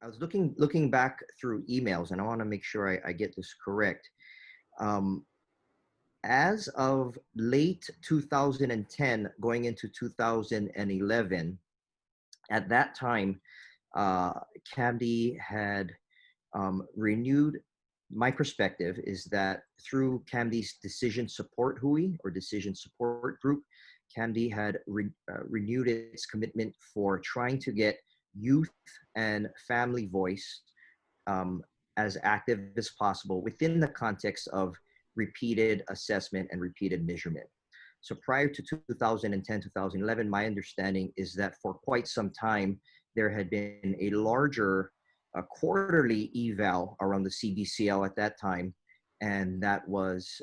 I was looking back through emails, and I want to make sure I get this correct. Um, as of late 2010, going into 2011, at that time, uh, CAMD had renewed. My perspective is that through CAMD's decision support HUI or decision support group, CAMD had renewed its commitment for trying to get youth and family voice um, as active as possible within the context of repeated assessment and repeated measurement. So prior to 2010, 2011, my understanding is that for quite some time, there had been a larger quarterly eval around the CBCL at that time, and that was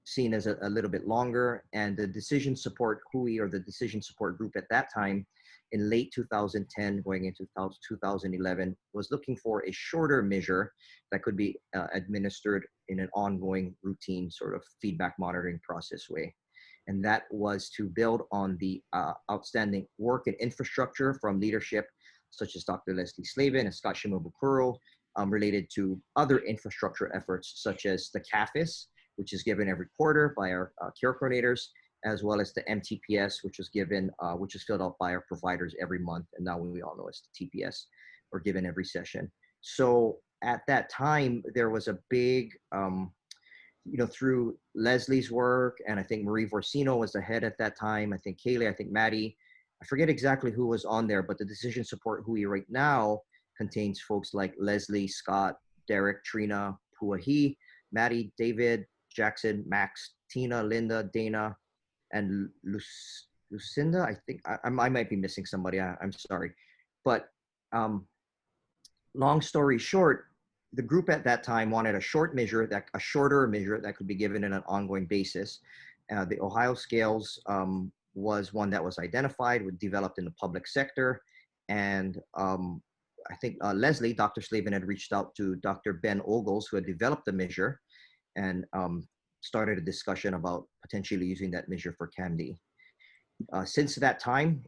seen as a little bit longer. And the decision support HUI, or the decision support group at that time, in late 2010, going into 2011, was looking for a shorter measure that could be administered in an ongoing routine sort of feedback monitoring process way. And that was to build on the outstanding work and infrastructure from leadership such as Dr. Leslie Slavin and Scott Shimabukuro, related to other infrastructure efforts such as the CAFIS, which is given every quarter by our care coordinators, as well as the MTPS, which was given, which is filled out by our providers every month. And now we all know it's the TPS, or given every session. So at that time, there was a big, through Leslie's work, and I think Marie Vorsino was the head at that time. I think Kaylee, I think Maddie, I forget exactly who was on there, but the decision support HUI right now contains folks like Leslie, Scott, Derek, Trina, Puahi, Maddie, David, Jackson, Max, Tina, Linda, Dana, and Lucinda. I think I might be missing somebody. I'm sorry. But long story short, the group at that time wanted a shorter measure that could be given in an ongoing basis. The Ohio scales was one that was identified, developed in the public sector. And I think Leslie, Dr. Slavin, had reached out to Dr. Ben Ogles, who had developed the measure, and started a discussion about potentially using that measure for CAMD. Since that time,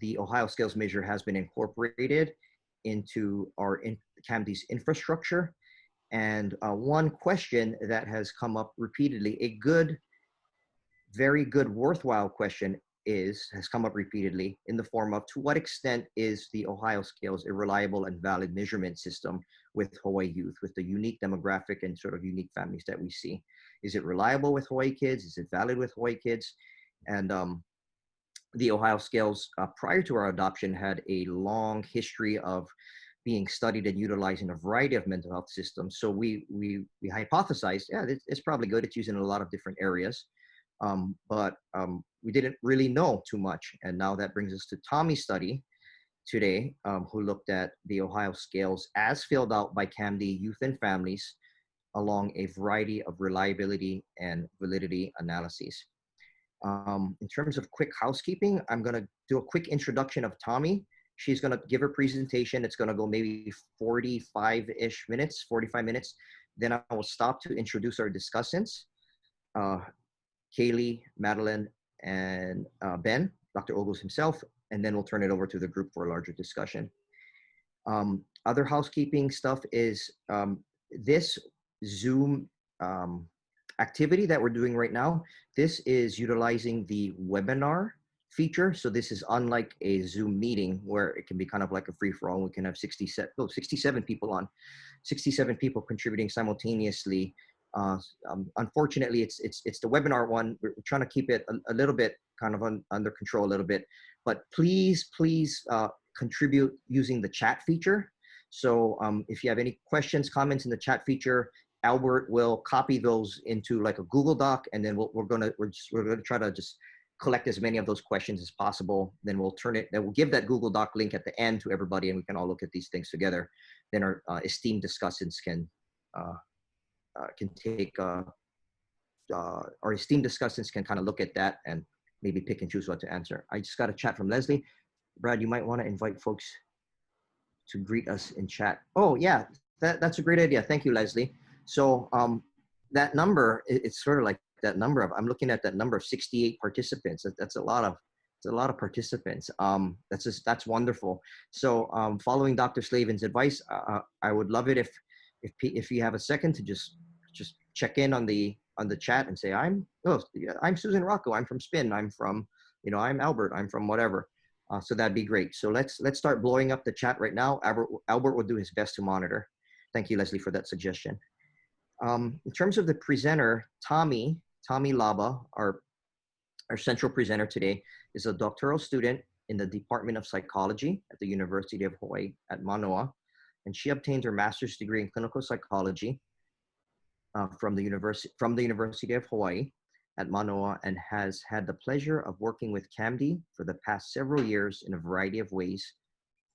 the Ohio scales measure has been incorporated into our CAMD's infrastructure. And one question that has come up repeatedly, very good, worthwhile question has come up repeatedly in the form of, to what extent is the Ohio scales a reliable and valid measurement system with Hawaii youth, with the unique demographic and sort of unique families that we see? Is it reliable with Hawaii kids? Is it valid with Hawaii kids? And the Ohio scales, prior to our adoption, had a long history of being studied and utilizing a variety of mental health systems. So we hypothesized, yeah, it's probably good. It's used in a lot of different areas. But we didn't really know too much. And now that brings us to Tommy's study today, who looked at the Ohio scales as filled out by CAMD youth and families along a variety of reliability and validity analyses. In terms of quick housekeeping, I'm going to do a quick introduction of Tommy. She's going to give her presentation. It's going to go maybe 45-ish minutes, 45 minutes. Then I will stop to introduce our discussants. Kaylee, Madeline, and Ben, Dr. Ogles himself, and then we'll turn it over to the group for a larger discussion. Other housekeeping stuff is this Zoom activity that we're doing right now. This is utilizing the webinar feature. So this is unlike a Zoom meeting where it can be kind of like a free-for-all. We can have 67 people on, 67 people contributing simultaneously. Unfortunately, it's the webinar one. We're trying to keep it a little bit kind of under control a little bit, but please contribute using the chat feature. So if you have any questions, comments in the chat feature, Albert will copy those into like a Google Doc, and then we're gonna try to just collect as many of those questions as possible. Then we'll we'll give that Google Doc link at the end to everybody, and we can all look at these things together. Then our esteemed discussants can take our esteemed discussants can kind of look at that and maybe pick and choose what to answer. I just got a chat from Leslie. Brad, you might want to invite folks to greet us in chat. Oh yeah, that's a great idea. Thank you, Leslie. So that number, it's sort of like that number of, I'm looking at that number of 68 participants. That's a lot of It's a lot of participants. That's wonderful. So following Dr. Slavin's advice, I would love it if you have a second to just check in on the chat and say, I'm Susan Rocco. I'm from Spin. I'm from, I'm Albert. I'm from whatever. So that'd be great. So let's start blowing up the chat right now. Albert will do his best to monitor. Thank you, Leslie, for that suggestion. In terms of the presenter, Tommy Laba, our central presenter today, is a doctoral student in the Department of Psychology at the University of Hawaii at Manoa, and she obtained her master's degree in clinical psychology from the University of Hawaii at Manoa, and has had the pleasure of working with CAMD for the past several years in a variety of ways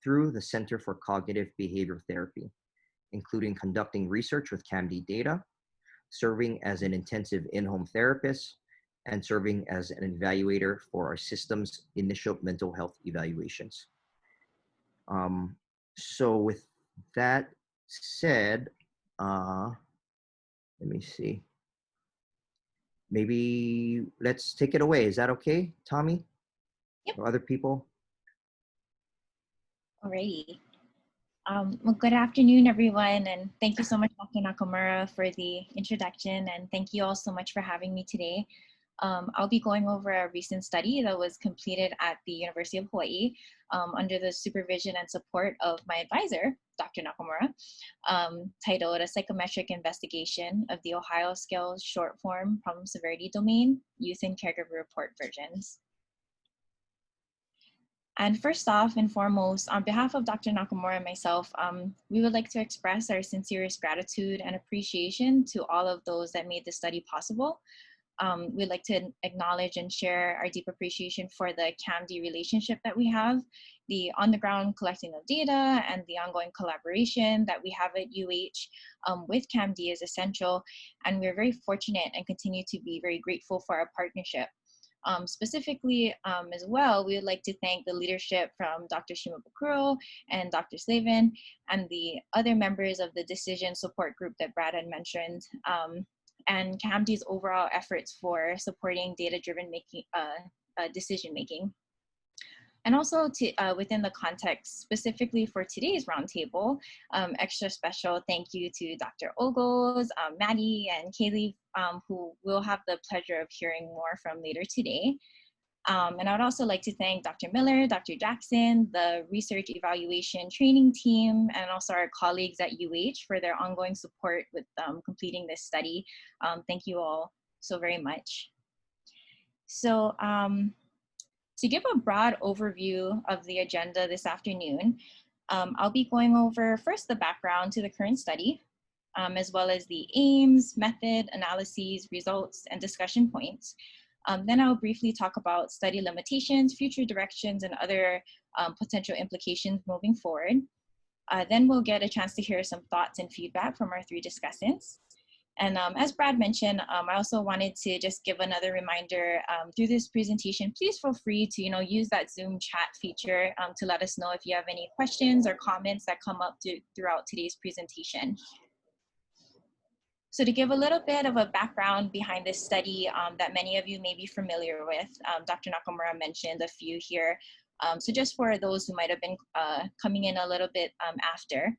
through the Center for Cognitive Behavior Therapy, including conducting research with CAMD data, serving as an intensive in-home therapist, and serving as an evaluator for our system's initial mental health evaluations. So with that said, let me see. Maybe let's take it away. Is that okay, Tommy? Yep. Or other people? Alrighty. Well, good afternoon, everyone, and thank you so much, Dr. Nakamura, for the introduction, and thank you all so much for having me today. I'll be going over a recent study that was completed at the University of Hawaii under the supervision and support of my advisor, Dr. Nakamura, titled A Psychometric Investigation of the Ohio Scale Short Form Problem Severity Domain, Youth and Caregiver-Report versions. And first off and foremost, on behalf of Dr. Nakamura and myself, we would like to express our sincerest gratitude and appreciation to all of those that made this study possible. We'd like to acknowledge and share our deep appreciation for the CAMD relationship that we have, the on-the-ground collecting of data, and the ongoing collaboration that we have at UH with CAMD is essential. And we're very fortunate and continue to be very grateful for our partnership. Specifically as well, we would like to thank the leadership from Dr. Shimabukuro and Dr. Slavin and the other members of the decision support group that Brad had mentioned, and CAMD's overall efforts for supporting data-driven decision-making. And also within the context specifically for today's roundtable, extra special thank you to Dr. Ogles, Maddie, and Kaylee, who we'll have the pleasure of hearing more from later today. And I would also like to thank Dr. Miller, Dr. Jackson, the research evaluation training team, and also our colleagues at UH for their ongoing support with completing this study. Thank you all so very much. So, to give a broad overview of the agenda this afternoon, I'll be going over first the background to the current study, as well as the aims, method, analyses, results, and discussion points. Then I'll briefly talk about study limitations, future directions, and other potential implications moving forward. Then we'll get a chance to hear some thoughts and feedback from our three discussants. And as Brad mentioned, I also wanted to just give another reminder through this presentation. Please feel free to use that Zoom chat feature to let us know if you have any questions or comments that come up throughout today's presentation. So to give a little bit of a background behind this study that many of you may be familiar with, Dr. Nakamura mentioned a few here. So just for those who might have been coming in a little bit after,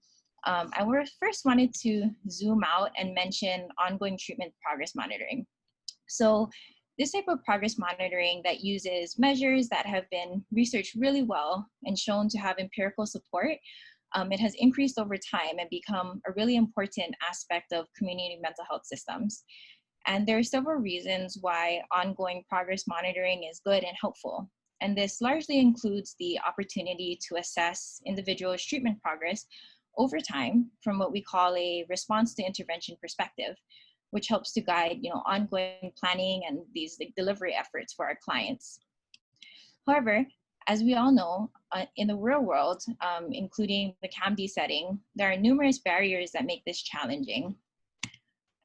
I first wanted to zoom out and mention ongoing treatment progress monitoring. So this type of progress monitoring that uses measures that have been researched really well and shown to have empirical support, it has increased over time and become a really important aspect of community mental health systems. And there are several reasons why ongoing progress monitoring is good and helpful. And this largely includes the opportunity to assess individuals' treatment progress over time from what we call a response to intervention perspective, which helps to guide ongoing planning and these delivery efforts for our clients. However, as we all know, in the real world, including the CAMD setting, there are numerous barriers that make this challenging.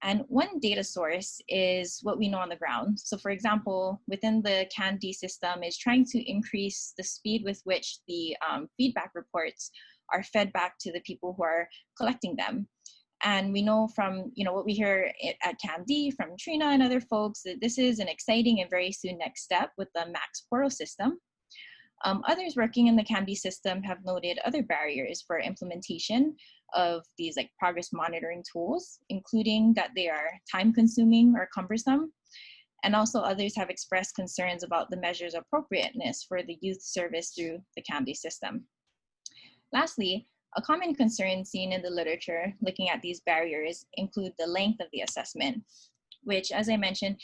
And one data source is what we know on the ground. So for example, within the CAMD system is trying to increase the speed with which the feedback reports are fed back to the people who are collecting them. And we know from what we hear at CAMD from Trina and other folks that this is an exciting and very soon next step with the MAX portal system, Others working in the CAMD system have noted other barriers for implementation of these like progress monitoring tools, including that they are time consuming or cumbersome. And also others have expressed concerns about the measure's appropriateness for the youth service through the CAMD system. Lastly, a common concern seen in the literature looking at these barriers include the length of the assessment, which, as I mentioned,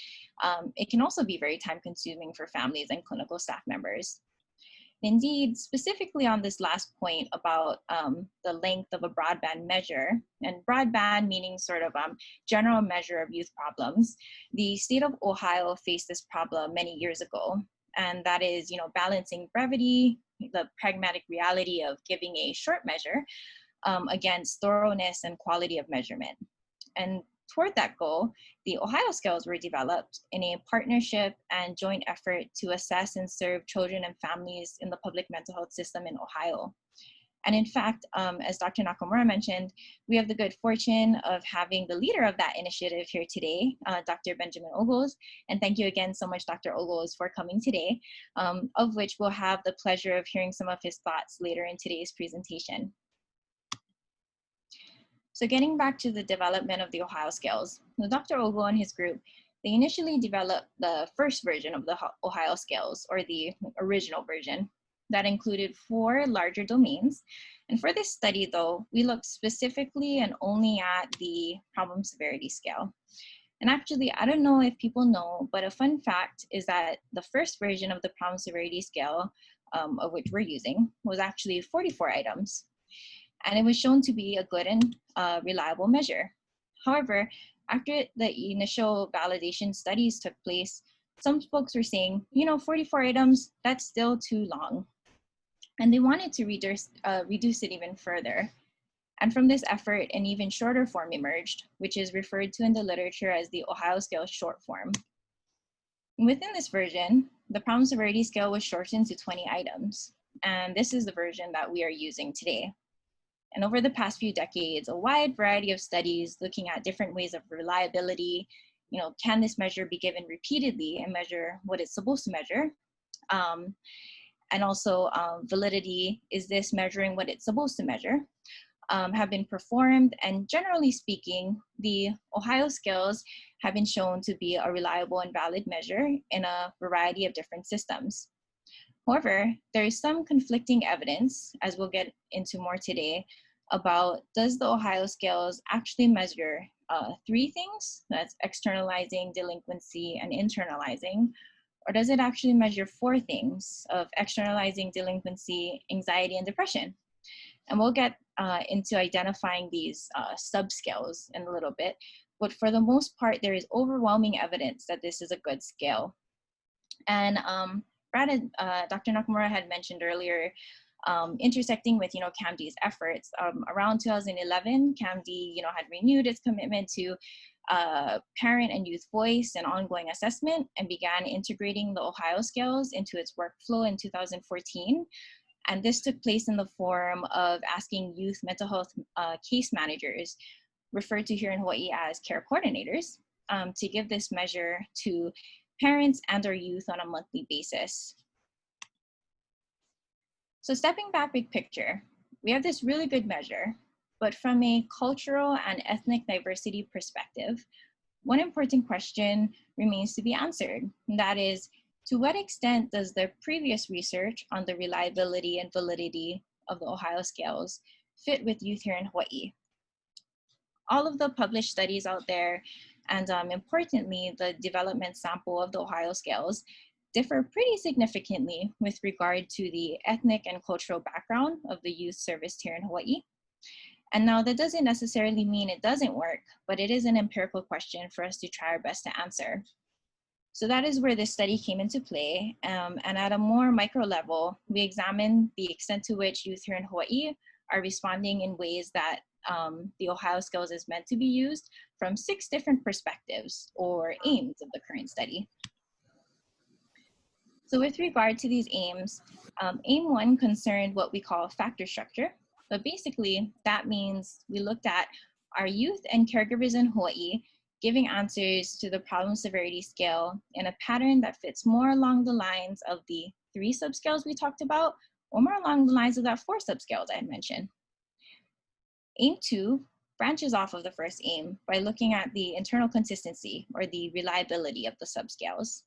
it can also be very time consuming for families and clinical staff members. Indeed, specifically on this last point about the length of a broadband measure, and broadband meaning sort of general measure of youth problems, the state of Ohio faced this problem many years ago. And that is, balancing brevity, the pragmatic reality of giving a short measure against thoroughness and quality of measurement. And toward that goal, the Ohio scales were developed in a partnership and joint effort to assess and serve children and families in the public mental health system in Ohio. And in fact, as Dr. Nakamura mentioned, we have the good fortune of having the leader of that initiative here today, Dr. Benjamin Ogles. And thank you again so much, Dr. Ogles, for coming today, of which we'll have the pleasure of hearing some of his thoughts later in today's presentation. So getting back to the development of the Ohio scales, Dr. Ogle and his group, they initially developed the first version of the Ohio scales, or the original version, that included 4 larger domains. And for this study, though, we looked specifically and only at the problem severity scale. And actually, I don't know if people know, but a fun fact is that the first version of the problem severity scale, of which we're using, was actually 44 items. And it was shown to be a good and reliable measure. However, after the initial validation studies took place, some folks were saying, 44 items, that's still too long. And they wanted to reduce it even further. And from this effort, an even shorter form emerged, which is referred to in the literature as the Ohio scale short form. Within this version, the problem severity scale was shortened to 20 items. And this is the version that we are using today. And over the past few decades, a wide variety of studies looking at different ways of reliability, can this measure be given repeatedly and measure what it's supposed to measure? And also validity, is this measuring what it's supposed to measure? Have been performed, and generally speaking, the Ohio scales have been shown to be a reliable and valid measure in a variety of different systems. However, there is some conflicting evidence, as we'll get into more today, about does the Ohio scales actually measure 3 things, that's externalizing, delinquency, and internalizing, or does it actually measure 4 things of externalizing, delinquency, anxiety, and depression? And we'll get into identifying these subscales in a little bit, but for the most part, there is overwhelming evidence that this is a good scale. And Brad and Dr. Nakamura had mentioned earlier, intersecting with, CAMD's efforts. Around 2011, CAMD, had renewed its commitment to parent and youth voice and ongoing assessment, and began integrating the Ohio scales into its workflow in 2014. And this took place in the form of asking youth mental health case managers, referred to here in Hawaii as care coordinators, to give this measure to parents and or youth on a monthly basis. So stepping back big picture, we have this really good measure, but from a cultural and ethnic diversity perspective, one important question remains to be answered, and that is, to what extent does the previous research on the reliability and validity of the Ohio scales fit with youth here in Hawaii? All of the published studies out there, and importantly, the development sample of the Ohio scales, differ pretty significantly with regard to the ethnic and cultural background of the youth serviced here in Hawaii. And now that doesn't necessarily mean it doesn't work, but it is an empirical question for us to try our best to answer. So that is where this study came into play. And at a more micro level, we examined the extent to which youth here in Hawaii are responding in ways that the Ohio scales is meant to be used from 6 different perspectives or aims of the current study. So with regard to these aims, aim 1 concerned what we call factor structure. But basically, that means we looked at our youth and caregivers in Hawaii giving answers to the problem severity scale in a pattern that fits more along the lines of the 3 subscales we talked about, or more along the lines of that 4 subscales I had mentioned. Aim 2 branches off of the first aim by looking at the internal consistency or the reliability of the subscales.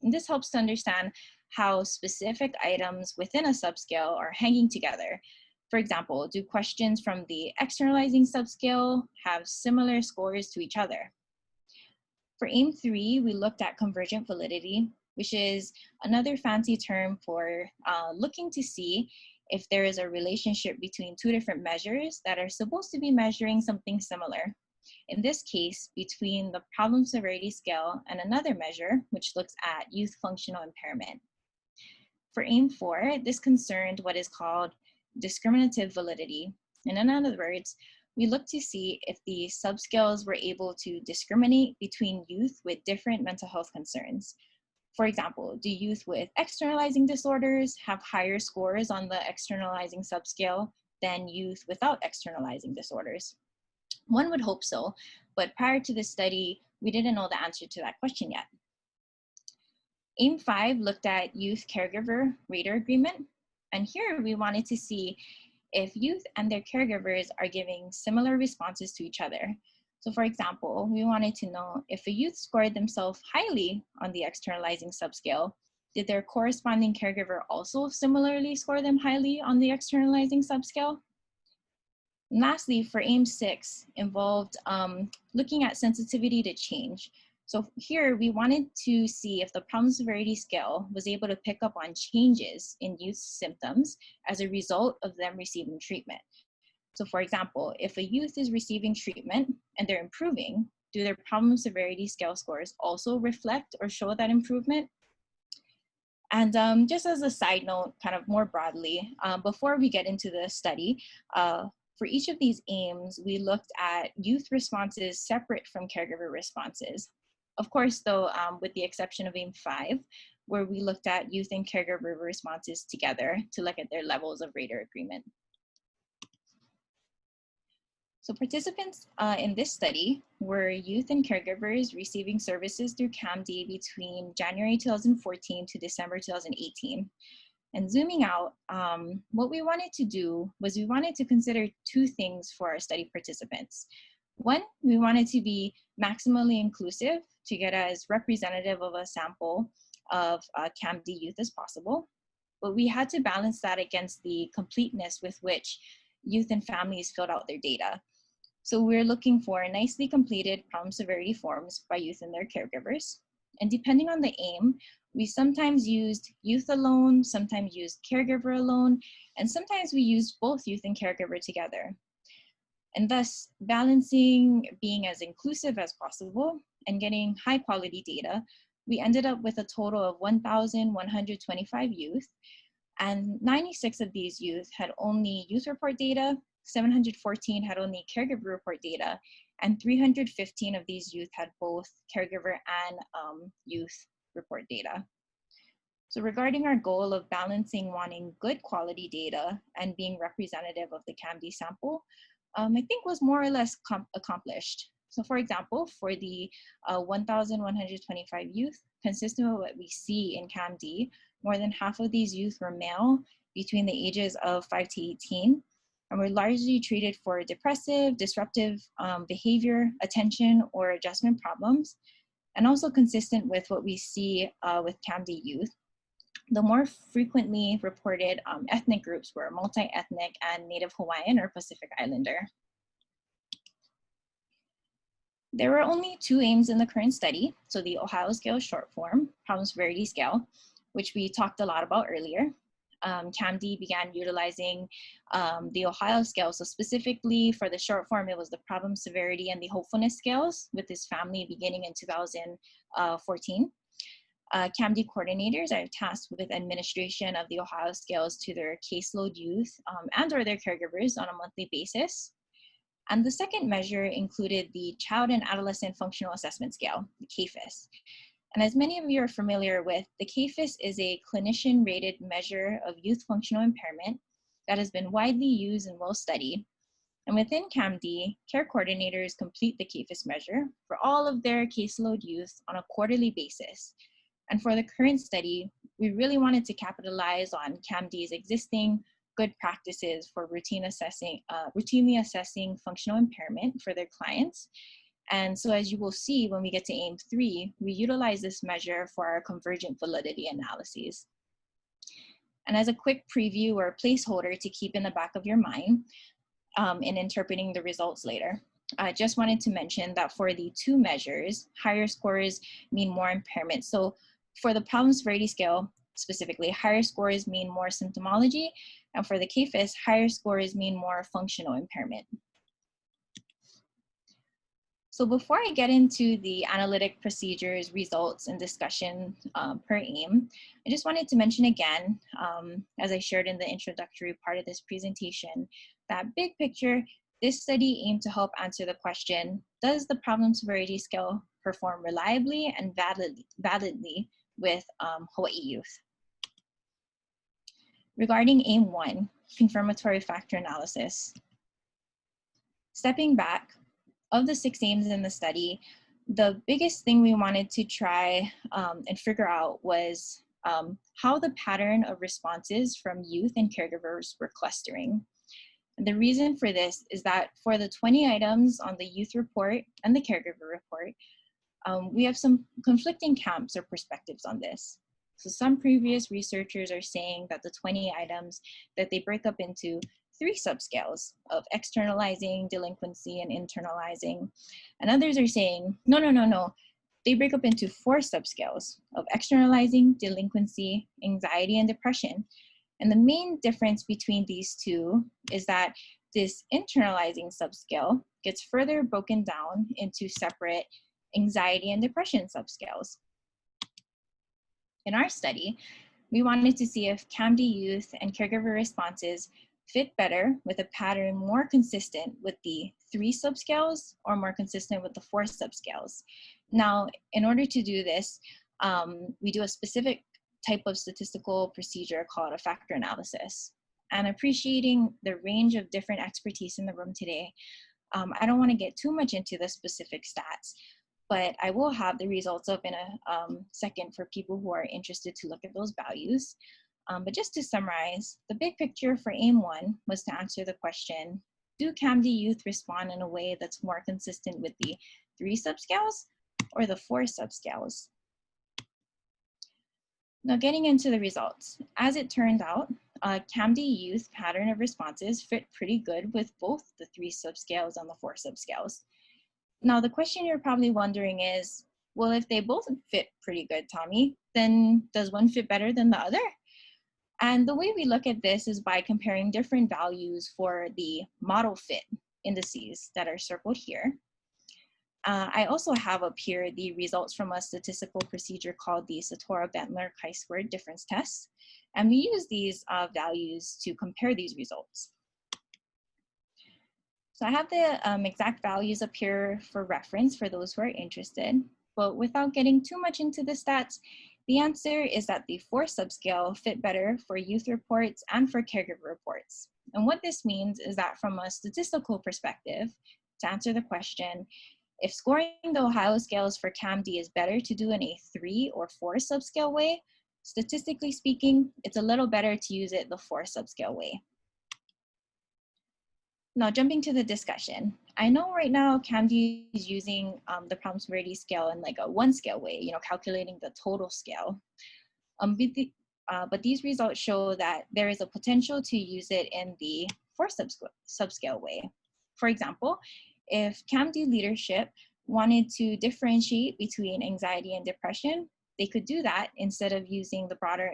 And this helps to understand how specific items within a subscale are hanging together. For example, do questions from the externalizing subscale have similar scores to each other? For aim 3, we looked at convergent validity, which is another fancy term for looking to see if there is a relationship between 2 different measures that are supposed to be measuring something similar. In this case, between the problem severity scale and another measure, which looks at youth functional impairment. For aim 4, this concerned what is called discriminative validity. And in other words, we looked to see if the subscales were able to discriminate between youth with different mental health concerns. For example, do youth with externalizing disorders have higher scores on the externalizing subscale than youth without externalizing disorders? One would hope so, but prior to this study, we didn't know the answer to that question yet. Aim 5 looked at youth caregiver-rater agreement, and here we wanted to see if youth and their caregivers are giving similar responses to each other. So for example, we wanted to know if a youth scored themselves highly on the externalizing subscale, did their corresponding caregiver also similarly score them highly on the externalizing subscale? And lastly, for aim 6 involved looking at sensitivity to change. So here we wanted to see if the problem severity scale was able to pick up on changes in youth's symptoms as a result of them receiving treatment. So for example, if a youth is receiving treatment and they're improving, do their problem severity scale scores also reflect or show that improvement? And just as a side note, kind of more broadly, before we get into the study, for each of these aims, we looked at youth responses separate from caregiver responses. Of course, though, with the exception of aim 5, where we looked at youth and caregiver responses together to look at their levels of rater agreement. So participants in this study were youth and caregivers receiving services through CAMD between January 2014 to December 2018. And zooming out, what we wanted to do was we wanted to consider 2 things for our study participants. One, we wanted to be maximally inclusive to get as representative of a sample of CAMD youth as possible, but we had to balance that against the completeness with which youth and families filled out their data. So we're looking for nicely completed problem severity forms by youth and their caregivers. And depending on the aim, we sometimes used youth alone, sometimes used caregiver alone, and sometimes we used both youth and caregiver together. And thus, balancing being as inclusive as possible and getting high quality data, we ended up with a total of 1,125 youth, and 96 of these youth had only youth report data, 714 had only caregiver report data, and 315 of these youth had both caregiver and youth report data. So regarding our goal of balancing wanting good quality data and being representative of the CAMD sample, I think was more or less accomplished. So for example, for the 1,125 youth, consistent with what we see in CAMD, more than half of these youth were male between the ages of 5 to 18, and were largely treated for depressive, disruptive behavior, attention, or adjustment problems, and also consistent with what we see with CAMD youth. The more frequently reported ethnic groups were multi-ethnic and Native Hawaiian or Pacific Islander. There were only 2 aims in the current study. So the Ohio scale short form, problem severity scale, which we talked a lot about earlier. CAMD began utilizing the Ohio scale. So specifically for the short form, it was the problem severity and the hopefulness scales with this family beginning in 2014. CAMD coordinators are tasked with administration of the Ohio scales to their caseload youth and or their caregivers on a monthly basis. And the second measure included the Child and Adolescent Functional Assessment Scale, the CAFAS. And as many of you are familiar with, the CAFAS is a clinician-rated measure of youth functional impairment that has been widely used and well studied. And within CAMD, care coordinators complete the CAFES measure for all of their caseload youth on a quarterly basis. And for the current study, we really wanted to capitalize on CAMD's existing good practices for routinely assessing functional impairment for their clients. And so as you will see when we get to AIM 3, we utilize this measure for our convergent validity analyses. And as a quick preview or placeholder to keep in the back of your mind in interpreting the results later, I just wanted to mention that for the two measures, higher scores mean more impairment. So for the problem severity scale, specifically, higher scores mean more symptomology, and for the CAFES, higher scores mean more functional impairment. So before I get into the analytic procedures, results, and discussion per AIM, I just wanted to mention again, as I shared in the introductory part of this presentation, that big picture, this study aimed to help answer the question, does the problem severity scale perform reliably and validly with Hawaii youth? Regarding AIM 1, confirmatory factor analysis. Stepping back, of the 6 aims in the study, the biggest thing we wanted to try and figure out was how the pattern of responses from youth and caregivers were clustering. And the reason for this is that for the 20 items on the youth report and the caregiver report, we have some conflicting camps or perspectives on this. So some previous researchers are saying that the 20 items, that they break up into 3 subscales of externalizing, delinquency, and internalizing. And others are saying, no. They break up into 4 subscales of externalizing, delinquency, anxiety, and depression. And the main difference between these two is that this internalizing subscale gets further broken down into separate anxiety and depression subscales. In our study, we wanted to see if CAMD youth and caregiver responses fit better with a pattern more consistent with the 3 subscales or more consistent with the 4 subscales. Now, in order to do this, we do a specific type of statistical procedure called a factor analysis. And appreciating the range of different expertise in the room today, I don't want to get too much into the specific stats, but I will have the results up in a second for people who are interested to look at those values. But just to summarize, the big picture for AIM 1 was to answer the question, do CAMD youth respond in a way that's more consistent with the 3 subscales or the 4 subscales? Now getting into the results, as it turned out, CAMD youth pattern of responses fit pretty good with both the 3 subscales and the 4 subscales. Now the question you're probably wondering is, well, if they both fit pretty good, Tommy, then does one fit better than the other? And the way we look at this is by comparing different values for the model fit indices that are circled here. I also have up here the results from a statistical procedure called the Satora-Bentler chi-squared difference test. And we use these values to compare these results. So I have the exact values up here for reference for those who are interested, but without getting too much into the stats, the answer is that the 4 subscale fit better for youth reports and for caregiver reports. And what this means is that from a statistical perspective, to answer the question, if scoring the Ohio scales for CAMD is better to do in a 3 or 4 subscale way, statistically speaking, it's a little better to use it the 4 subscale way. Now jumping to the discussion, I know right now CAMD is using the problem severity scale in like a 1 scale way, calculating the total scale. But these results show that there is a potential to use it in the 4 subscale way. For example, if CAMD leadership wanted to differentiate between anxiety and depression, they could do that instead of using the broader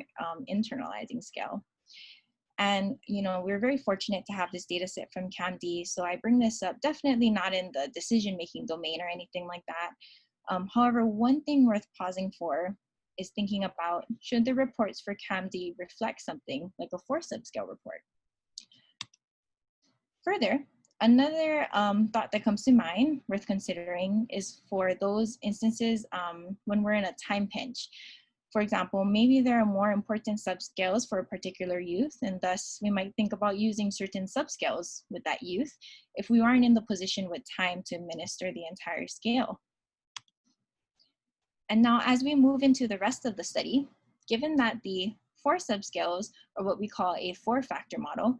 internalizing scale. And, we're very fortunate to have this data set from CAMD. So I bring this up, definitely not in the decision-making domain or anything like that. However, one thing worth pausing for is thinking about, should the reports for CAMD reflect something like a 4 subscale report? Further, another thought that comes to mind worth considering is for those instances when we're in a time pinch. For example, maybe there are more important subscales for a particular youth, and thus we might think about using certain subscales with that youth if we aren't in the position with time to administer the entire scale. And now as we move into the rest of the study, given that the 4 subscales, or what we call a 4-factor model,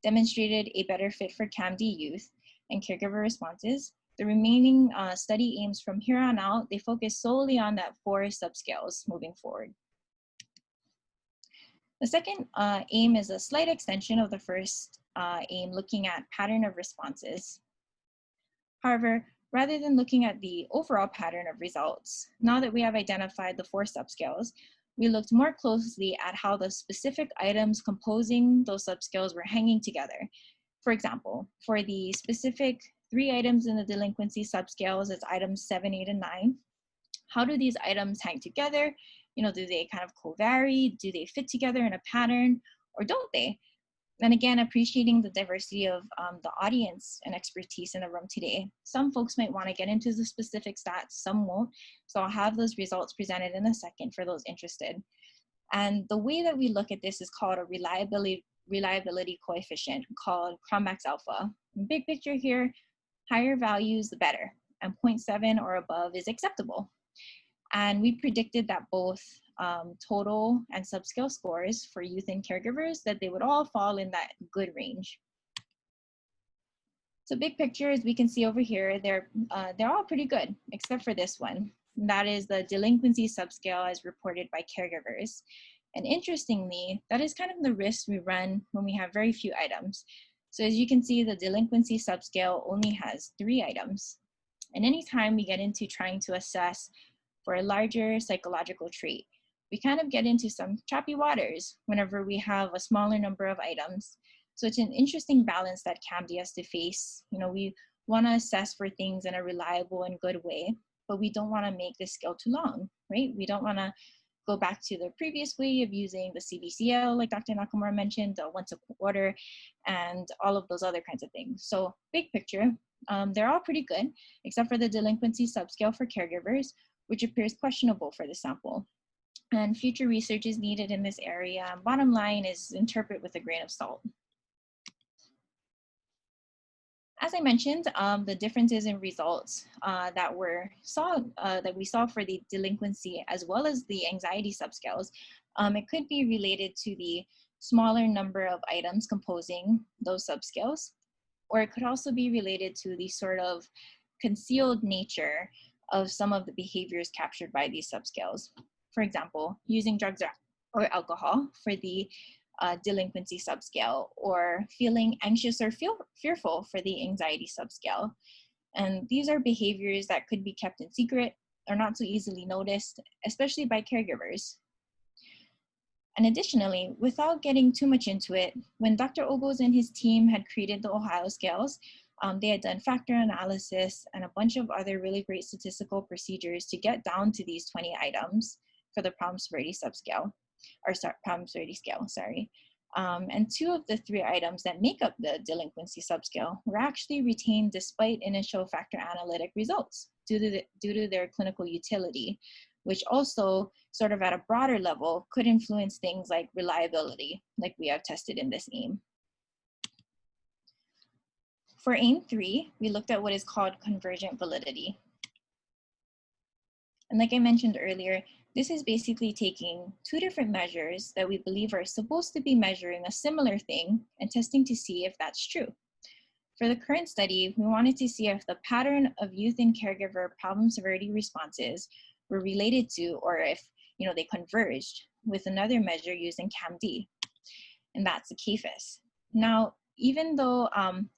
demonstrated a better fit for CAMD youth and caregiver responses, the remaining study aims from here on out, they focus solely on that 4 subscales moving forward. The second aim is a slight extension of the first aim, looking at pattern of responses. However, rather than looking at the overall pattern of results, now that we have identified the 4 subscales, we looked more closely at how the specific items composing those subscales were hanging together. For example, for the specific 3 items in the delinquency subscales, it's items 7, 8, and 9. How do these items hang together? Do they kind of co-vary? Do they fit together in a pattern, or don't they? And again, appreciating the diversity of the audience and expertise in the room today. Some folks might want to get into the specific stats, some won't. So I'll have those results presented in a second for those interested. And the way that we look at this is called a reliability coefficient, called Cronbach's alpha. Big picture here, higher values, the better, and 0.7 or above is acceptable. And we predicted that both total and subscale scores for youth and caregivers, that they would all fall in that good range. So big picture, as we can see over here, they're all pretty good, except for this one. That is the delinquency subscale as reported by caregivers. And interestingly, that is kind of the risk we run when we have very few items. So as you can see, the delinquency subscale only has 3 items. And anytime we get into trying to assess for a larger psychological trait, we kind of get into some choppy waters whenever we have a smaller number of items. So it's an interesting balance that CAMD has to face. We want to assess for things in a reliable and good way, but we don't want to make this scale too long, right? We don't want to go back to the previous way of using the CBCL, like Dr. Nakamura mentioned, the once a quarter, and all of those other kinds of things. So big picture, they're all pretty good, except for the delinquency subscale for caregivers, which appears questionable for the sample. And future research is needed in this area. Bottom line is interpret with a grain of salt. As I mentioned, the differences in results that we saw for the delinquency as well as the anxiety subscales, it could be related to the smaller number of items composing those subscales, or it could also be related to the sort of concealed nature of some of the behaviors captured by these subscales. For example, using drugs or alcohol for the delinquency subscale, or feeling anxious or fearful for the anxiety subscale. And these are behaviors that could be kept in secret or not so easily noticed, especially by caregivers. And additionally, without getting too much into it, when Dr. Ogles and his team had created the Ohio scales, they had done factor analysis and a bunch of other really great statistical procedures to get down to these 20 items for the problem severity subscale, or problem severity scale, sorry. And 2 of the 3 items that make up the delinquency subscale were actually retained despite initial factor analytic results due to their clinical utility, which also sort of at a broader level could influence things like reliability, like we have tested in this aim. For aim 3, we looked at what is called convergent validity. And like I mentioned earlier, this is basically taking 2 different measures that we believe are supposed to be measuring a similar thing and testing to see if that's true. For the current study, we wanted to see if the pattern of youth and caregiver problem severity responses were related to, or if they converged with another measure used in CAMD, and that's the CAFIS. Now, even though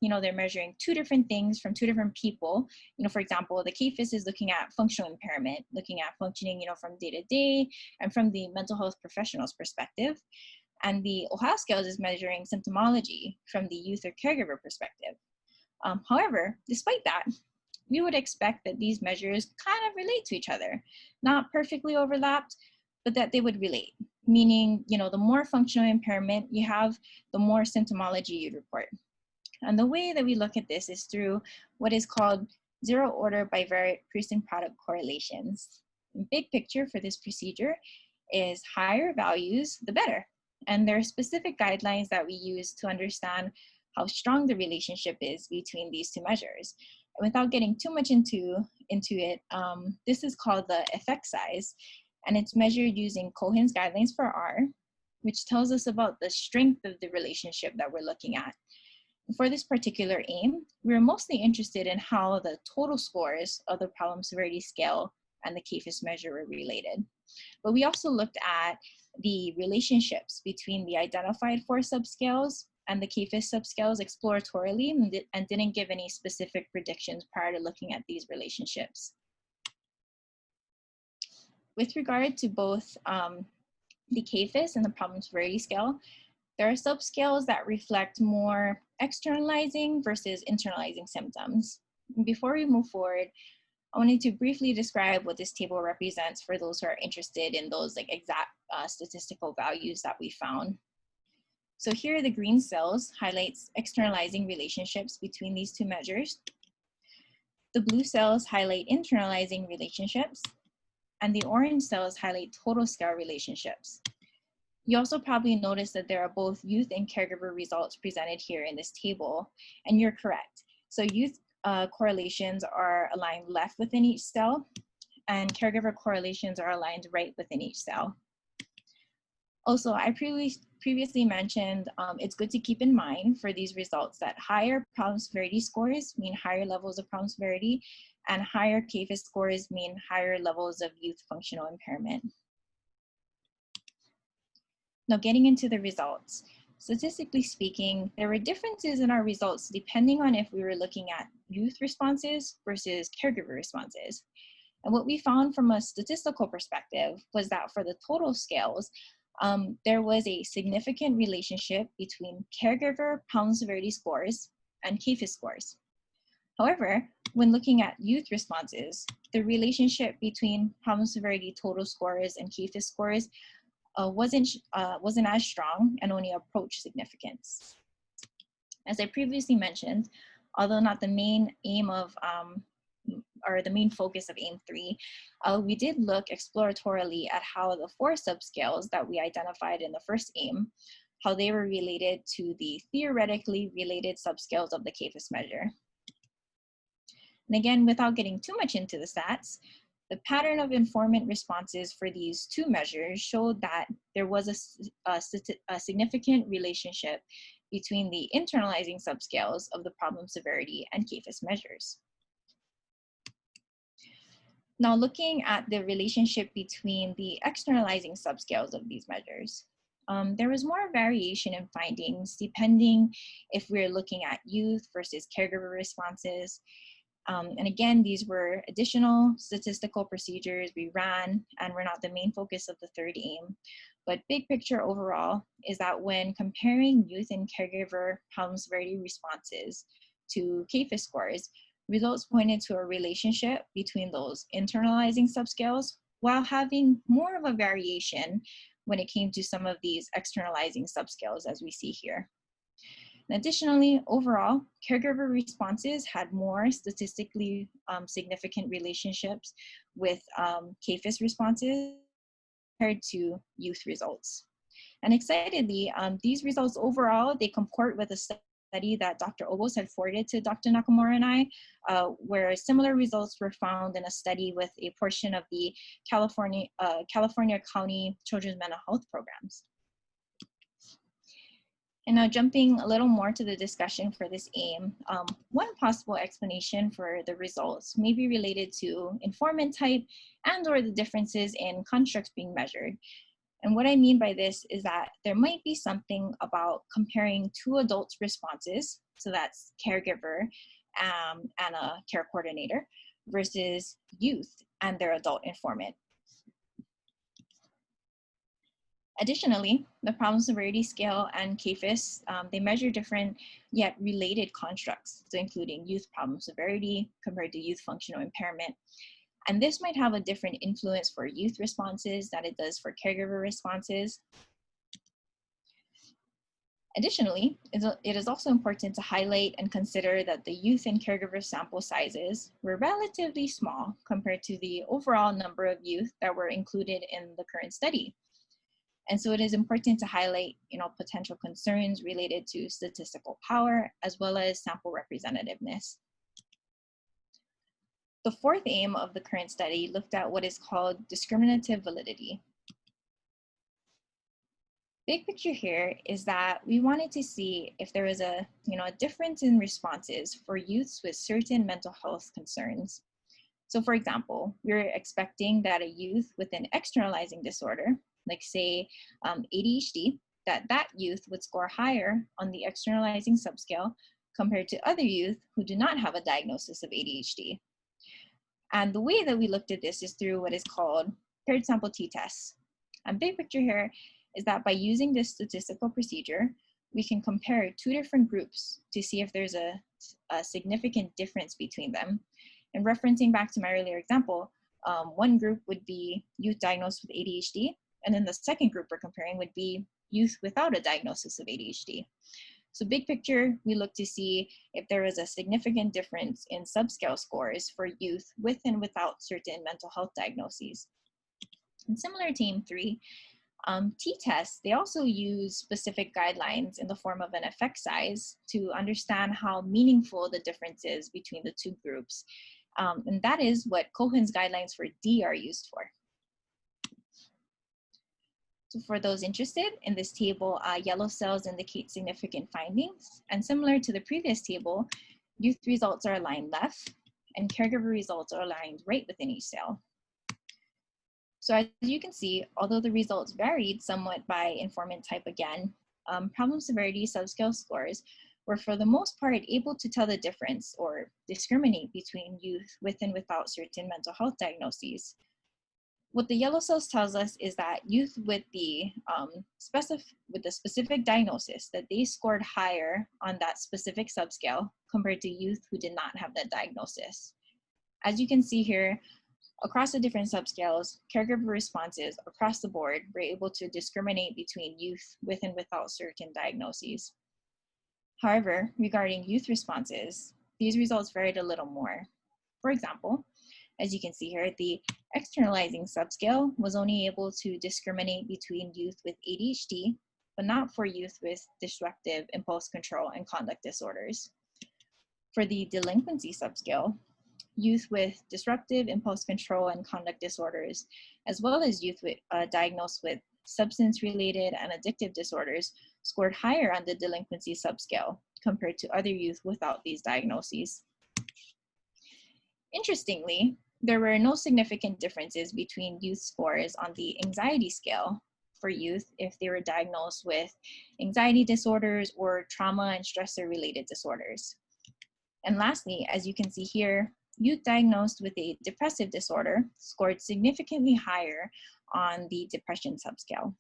they're measuring 2 different things from 2 different people, for example, the CAFIS is looking at functional impairment, looking at functioning, from day to day, and from the mental health professional's perspective. And the Ohio scales is measuring symptomology from the youth or caregiver perspective. However, despite that, we would expect that these measures kind of relate to each other, not perfectly overlapped, but that they would relate. Meaning, the more functional impairment you have, the more symptomology you'd report. And the way that we look at this is through what is called zero-order bivariate person-product correlations. The big picture for this procedure is higher values, the better. And there are specific guidelines that we use to understand how strong the relationship is between these two measures. And without getting too much into it, this is called the effect size, and it's measured using Cohen's guidelines for R, which tells us about the strength of the relationship that we're looking at. For this particular aim, we're mostly interested in how the total scores of the problem severity scale and the CAFES measure were related. But we also looked at the relationships between the identified 4 subscales and the CAFES subscales exploratorily and didn't give any specific predictions prior to looking at these relationships. With regard to both the CAFES and the problem severity scale, there are subscales that reflect more externalizing versus internalizing symptoms. Before we move forward, I wanted to briefly describe what this table represents for those who are interested in those exact statistical values that we found. So here the green cells highlights externalizing relationships between these two measures. The blue cells highlight internalizing relationships, and the orange cells highlight total scale relationships. You also probably noticed that there are both youth and caregiver results presented here in this table, and you're correct. So youth correlations are aligned left within each cell, and caregiver correlations are aligned right within each cell. Also, I previously mentioned it's good to keep in mind for these results that higher problem severity scores mean higher levels of problem severity, and higher CAFES scores mean higher levels of youth functional impairment. Now, getting into the results. Statistically speaking, there were differences in our results depending on if we were looking at youth responses versus caregiver responses. And what we found from a statistical perspective was that for the total scales, there was a significant relationship between caregiver problem severity scores and CAFES scores. However, when looking at youth responses, the relationship between problem severity total scores and CAFES scores wasn't as strong and only approached significance. As I previously mentioned, although not the main aim of or the main focus of aim 3, we did look exploratorily at how the 4 subscales that we identified in the first aim, how they were related to the theoretically related subscales of the CAFES measure. And again, without getting too much into the stats, the pattern of informant responses for these 2 measures showed that there was a significant relationship between the internalizing subscales of the problem severity and CAFES measures. Now, looking at the relationship between the externalizing subscales of these measures, there was more variation in findings depending if we're looking at youth versus caregiver responses. And again, these were additional statistical procedures we ran and were not the main focus of the third aim. But big picture overall is that when comparing youth and caregiver problem severity responses to CAFES scores, results pointed to a relationship between those internalizing subscales while having more of a variation when it came to some of these externalizing subscales as we see here. Additionally, overall, caregiver responses had more statistically significant relationships with CAFES responses compared to youth results. And excitedly, these results overall, they comport with a study that Dr. Obos had forwarded to Dr. Nakamura and I, where similar results were found in a study with a portion of the California County Children's Mental Health Programs. And now jumping a little more to the discussion for this aim, one possible explanation for the results may be related to informant type and or the differences in constructs being measured. And what I mean by this is that there might be something about comparing 2 adults' responses, so that's caregiver and a care coordinator, versus youth and their adult informant. Additionally, the problem severity scale and CAFES, they measure different yet related constructs, so including youth problem severity compared to youth functional impairment. And this might have a different influence for youth responses than it does for caregiver responses. Additionally, it is also important to highlight and consider that the youth and caregiver sample sizes were relatively small compared to the overall number of youth that were included in the current study. And so it is important to highlight, potential concerns related to statistical power as well as sample representativeness. The fourth aim of the current study looked at what is called discriminative validity. Big picture here is that we wanted to see if there was a difference in responses for youths with certain mental health concerns. So for example, we're expecting that a youth with an externalizing disorder, like say ADHD, that youth would score higher on the externalizing subscale compared to other youth who do not have a diagnosis of ADHD. And the way that we looked at this is through what is called paired sample t-tests. And big picture here is that by using this statistical procedure, we can compare two different groups to see if there's a significant difference between them. And referencing back to my earlier example, one group would be youth diagnosed with ADHD, and then the second group we're comparing would be youth without a diagnosis of ADHD. So big picture, we look to see if there is a significant difference in subscale scores for youth with and without certain mental health diagnoses. And similar to aim 3, t-tests, they also use specific guidelines in the form of an effect size to understand how meaningful the difference is between the two groups. And that is what Cohen's guidelines for D are used for. So for those interested, in this table, yellow cells indicate significant findings. And similar to the previous table, youth results are aligned left and caregiver results are aligned right within each cell. So as you can see, although the results varied somewhat by informant type again, problem severity subscale scores were for the most part able to tell the difference or discriminate between youth with and without certain mental health diagnoses. What the yellow cells tells us is that youth with the specific diagnosis, that they scored higher on that specific subscale compared to youth who did not have that diagnosis. As you can see here, across the different subscales, caregiver responses across the board were able to discriminate between youth with and without certain diagnoses. However, regarding youth responses, these results varied a little more. For example, as you can see here, the externalizing subscale was only able to discriminate between youth with ADHD, but not for youth with disruptive impulse control and conduct disorders. For the delinquency subscale, youth with disruptive impulse control and conduct disorders, as well as youth diagnosed with substance-related and addictive disorders, scored higher on the delinquency subscale compared to other youth without these diagnoses. Interestingly, there were no significant differences between youth scores on the anxiety scale for youth if they were diagnosed with anxiety disorders or trauma and stressor-related disorders. And lastly, as you can see here, youth diagnosed with a depressive disorder scored significantly higher on the depression subscale.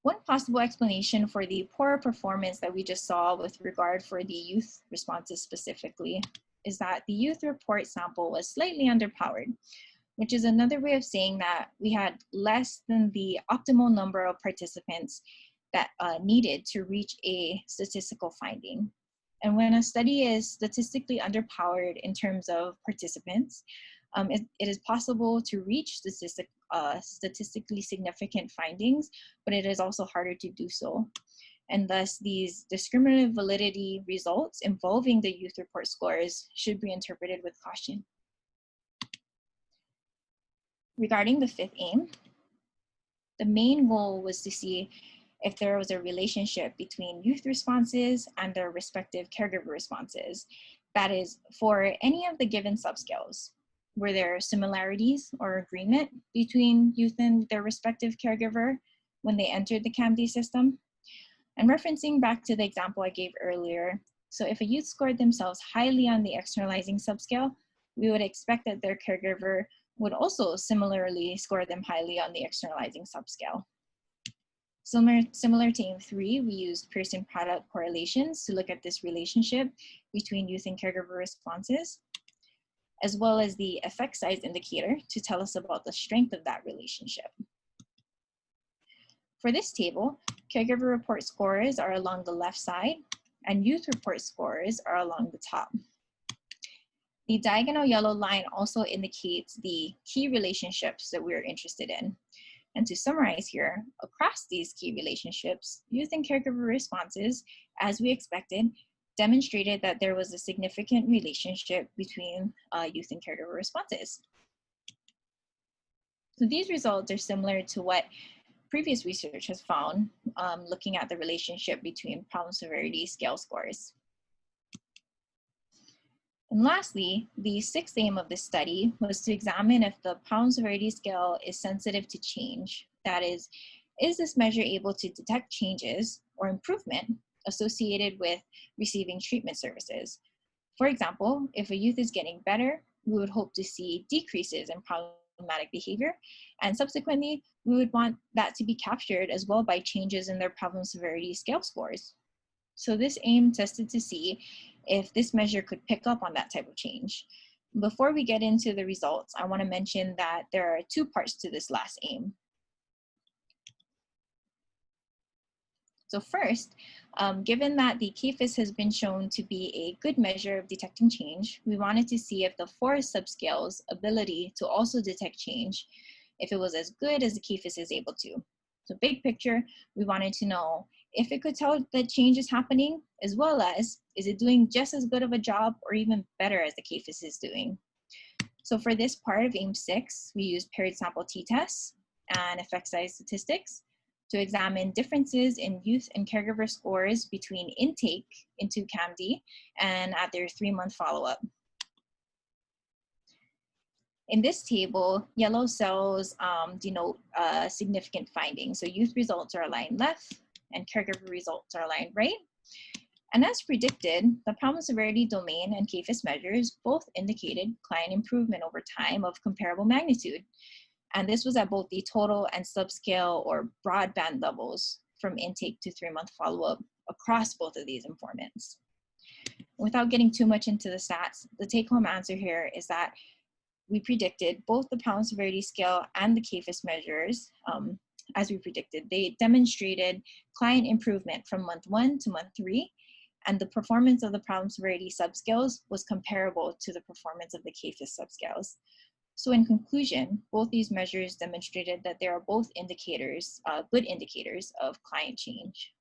One possible explanation for the poorer performance that we just saw with regard for the youth responses specifically is that the youth report sample was slightly underpowered, which is another way of saying that we had less than the optimal number of participants that needed to reach a statistical finding. And when a study is statistically underpowered in terms of participants, it is possible to reach statistically significant findings, but it is also harder to do so. And thus, these discriminative validity results involving the youth report scores should be interpreted with caution. Regarding the fifth aim, the main goal was to see if there was a relationship between youth responses and their respective caregiver responses. That is, for any of the given subscales, were there similarities or agreement between youth and their respective caregiver when they entered the CAMD system? And referencing back to the example I gave earlier, so if a youth scored themselves highly on the externalizing subscale, we would expect that their caregiver would also similarly score them highly on the externalizing subscale. Similar to aim 3, we used person-product correlations to look at this relationship between youth and caregiver responses, as well as the effect size indicator to tell us about the strength of that relationship. For this table, caregiver report scores are along the left side, and youth report scores are along the top. The diagonal yellow line also indicates the key relationships that we're interested in. And to summarize here, across these key relationships, youth and caregiver responses, as we expected, demonstrated that there was a significant relationship between youth and caregiver responses. So these results are similar to what previous research has found, looking at the relationship between problem severity scale scores. And lastly, the sixth aim of this study was to examine if the problem severity scale is sensitive to change. That is this measure able to detect changes or improvement associated with receiving treatment services? For example, if a youth is getting better, we would hope to see decreases in problematic behavior, and subsequently, we would want that to be captured as well by changes in their problem severity scale scores. So this aim tested to see if this measure could pick up on that type of change. Before we get into the results, I want to mention that there are two parts to this last aim. So first, given that the CAFES has been shown to be a good measure of detecting change, we wanted to see if the four subscales' ability to also detect change, if it was as good as the CAFES is able to. So big picture, we wanted to know if it could tell that change is happening, as well as, is it doing just as good of a job or even better as the CAFES is doing? So for this part of aim 6, we used paired sample t-tests and effect size statistics to examine differences in youth and caregiver scores between intake into CAMD and at their 3-month follow-up. In this table, yellow cells denote significant findings. So youth results are aligned left and caregiver results are aligned right. And as predicted, the problem severity domain and CAFES measures both indicated client improvement over time of comparable magnitude. And this was at both the total and subscale or broadband levels from intake to 3-month follow-up across both of these informants. Without getting too much into the stats, the take-home answer here is that we predicted both the problem severity scale and the CAFES measures, as we predicted, they demonstrated client improvement from month 1 to month 3, and the performance of the problem severity subscales was comparable to the performance of the CAFES subscales. So in conclusion, both these measures demonstrated that they are both indicators, good indicators of client change.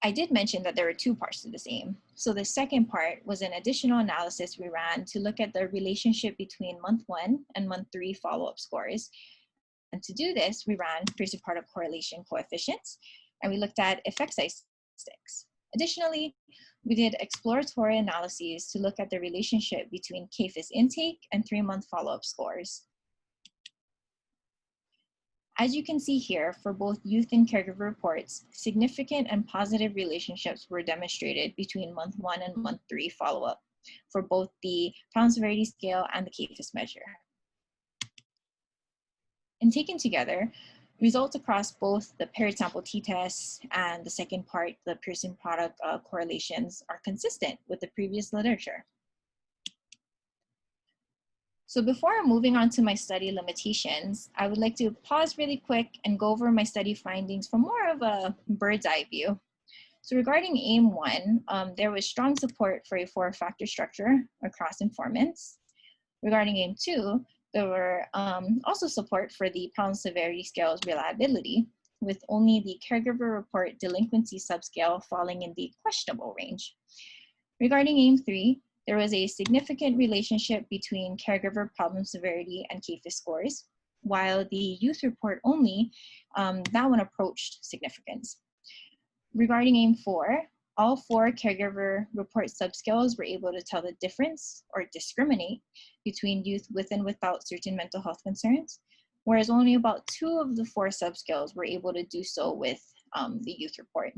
I did mention that there were two parts to this aim. So the second part was an additional analysis we ran to look at the relationship between month 1 and month 3 follow-up scores. And to do this, we ran person-product correlation coefficients, and we looked at effect size statistics. Additionally, we did exploratory analyses to look at the relationship between CAFES intake and 3-month follow-up scores. As you can see here, for both youth and caregiver reports, significant and positive relationships were demonstrated between month 1 and month 3 follow-up for both the problem severity scale and the CAFES measure. And taken together, results across both the paired sample t-tests and the second part, the person product correlations, are consistent with the previous literature. So before moving on to my study limitations, I would like to pause really quick and go over my study findings from more of a bird's eye view. So regarding aim 1, there was strong support for a 4-factor structure across informants. Regarding aim 2, there were also support for the problem severity scale's reliability, with only the caregiver report delinquency subscale falling in the questionable range. Regarding aim 3, there was a significant relationship between caregiver problem severity and CAFES scores, while the youth report only, that one approached significance. Regarding aim 4, all 4 caregiver report subscales were able to tell the difference or discriminate between youth with and without certain mental health concerns, whereas only about 2 of the 4 subscales were able to do so with the youth report.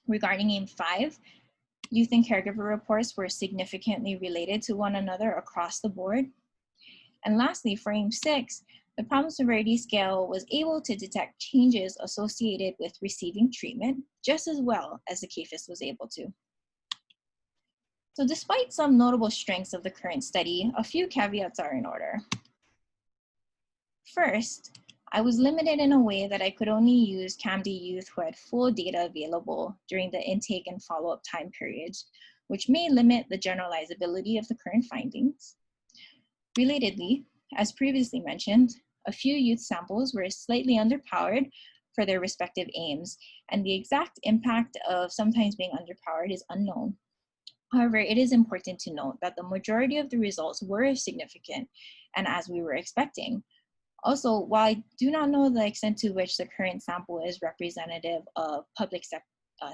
Regarding aim 5, youth and caregiver reports were significantly related to one another across the board. And lastly, for aim 6, the problem severity scale was able to detect changes associated with receiving treatment just as well as the CAFES was able to. So despite some notable strengths of the current study, a few caveats are in order. First, I was limited in a way that I could only use CAMD youth who had full data available during the intake and follow-up time periods, which may limit the generalizability of the current findings. Relatedly, as previously mentioned, a few youth samples were slightly underpowered for their respective aims, and the exact impact of sometimes being underpowered is unknown. However, it is important to note that the majority of the results were significant and as we were expecting. Also, while I do not know the extent to which the current sample is representative of public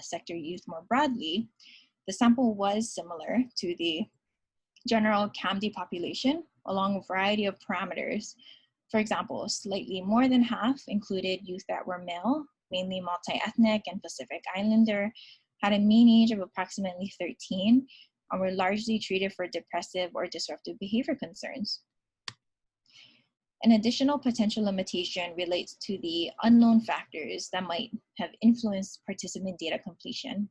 sector youth more broadly, the sample was similar to the general CAMD population along a variety of parameters. For example, slightly more than half included youth that were male, mainly multi-ethnic and Pacific Islander, had a mean age of approximately 13, and were largely treated for depressive or disruptive behavior concerns. An additional potential limitation relates to the unknown factors that might have influenced participant data completion.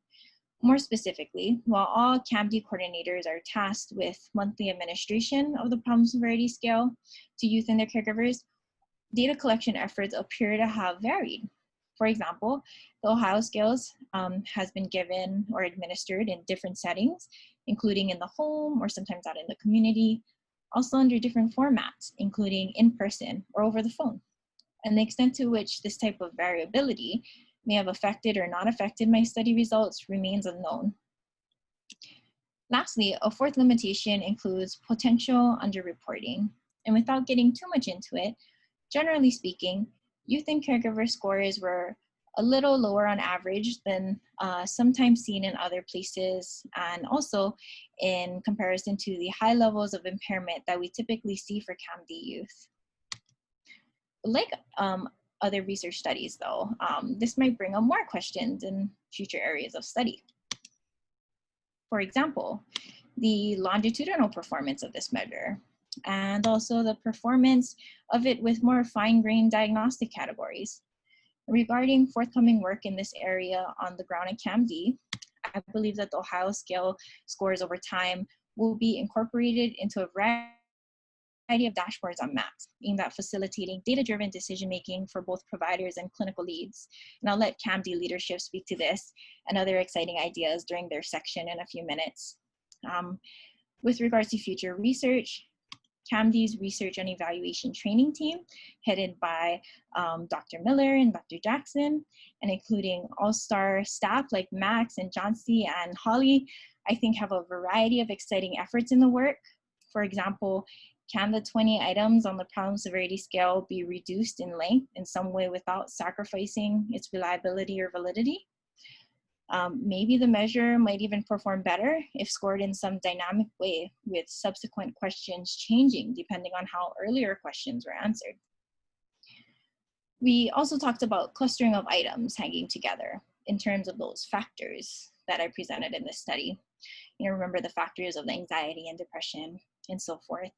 More specifically, while all CAMD coordinators are tasked with monthly administration of the problem severity scale to youth and their caregivers, data collection efforts appear to have varied. For example, the Ohio scales has been given or administered in different settings, including in the home or sometimes out in the community, also under different formats, including in person or over the phone. And the extent to which this type of variability may have affected or not affected my study results remains unknown. Lastly, a fourth limitation includes potential underreporting. And without getting too much into it, generally speaking, youth and caregiver scores were a little lower on average than sometimes seen in other places, and also in comparison to the high levels of impairment that we typically see for CAMD youth. Like other research studies though, this might bring up more questions in future areas of study. For example, the longitudinal performance of this measure, and also the performance of it with more fine-grained diagnostic categories. Regarding forthcoming work in this area on the ground at CAMD, I believe that the Ohio scale scores over time will be incorporated into a variety of dashboards on Maps, aimed at facilitating data-driven decision-making for both providers and clinical leads. And I'll let CAMD leadership speak to this and other exciting ideas during their section in a few minutes. With regards to future research, CAMD's research and evaluation training team, headed by Dr. Miller and Dr. Jackson, and including all-star staff like Max and Johnsy and Holly, I think have a variety of exciting efforts in the work. For example, can the 20 items on the problem severity scale be reduced in length in some way without sacrificing its reliability or validity? Maybe the measure might even perform better if scored in some dynamic way, with subsequent questions changing depending on how earlier questions were answered. We also talked about clustering of items hanging together in terms of those factors that I presented in this study. You know, remember the factors of anxiety and depression and so forth.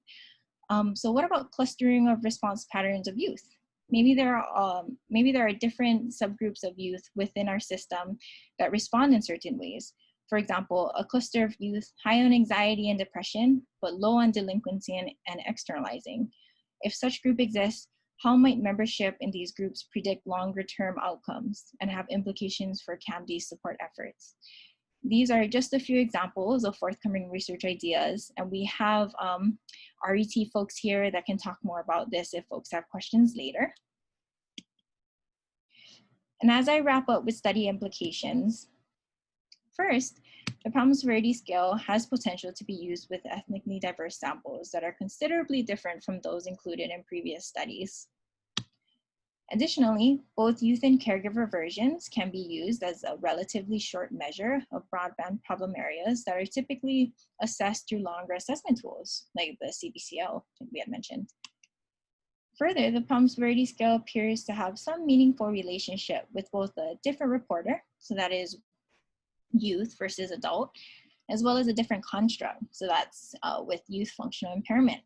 So what about clustering of response patterns of youth? Maybe there are different subgroups of youth within our system that respond in certain ways. For example, a cluster of youth high on anxiety and depression, but low on delinquency and externalizing. If such group exists, how might membership in these groups predict longer term outcomes and have implications for CAMD support efforts? These are just a few examples of forthcoming research ideas, and we have RET folks here that can talk more about this if folks have questions later. And as I wrap up with study implications, first, the problem severity scale has potential to be used with ethnically diverse samples that are considerably different from those included in previous studies. Additionally, both youth and caregiver versions can be used as a relatively short measure of broadband problem areas that are typically assessed through longer assessment tools, like the CBCL that we had mentioned. Further, the problem severity scale appears to have some meaningful relationship with both a different reporter, so that is youth versus adult, as well as a different construct, so that's with youth functional impairment.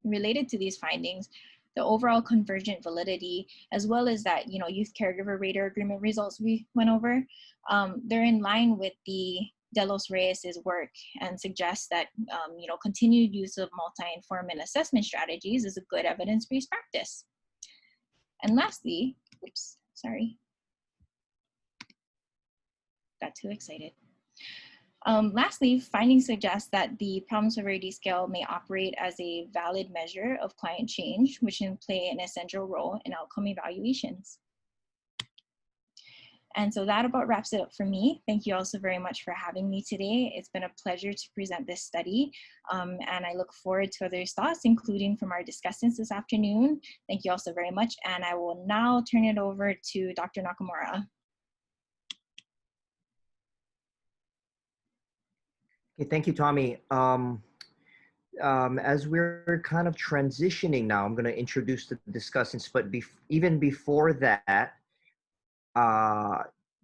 Related to these findings, the overall convergent validity, as well as that, youth caregiver rater agreement results we went over, they're in line with the Delos Reyes's work and suggest that, continued use of multi-informant assessment strategies is a good evidence-based practice. And lastly, oops, sorry, got too excited. Lastly, findings suggest that the problem severity scale may operate as a valid measure of client change, which can play an essential role in outcome evaluations. And so that about wraps it up for me. Thank you also very much for having me today. It's been a pleasure to present this study, and I look forward to others' thoughts, including from our discussants this afternoon. Thank you also very much, and I will now turn it over to Dr. Nakamura. Okay, thank you, Tommy. As we're kind of transitioning now, I'm going to introduce the discussants, but even before that,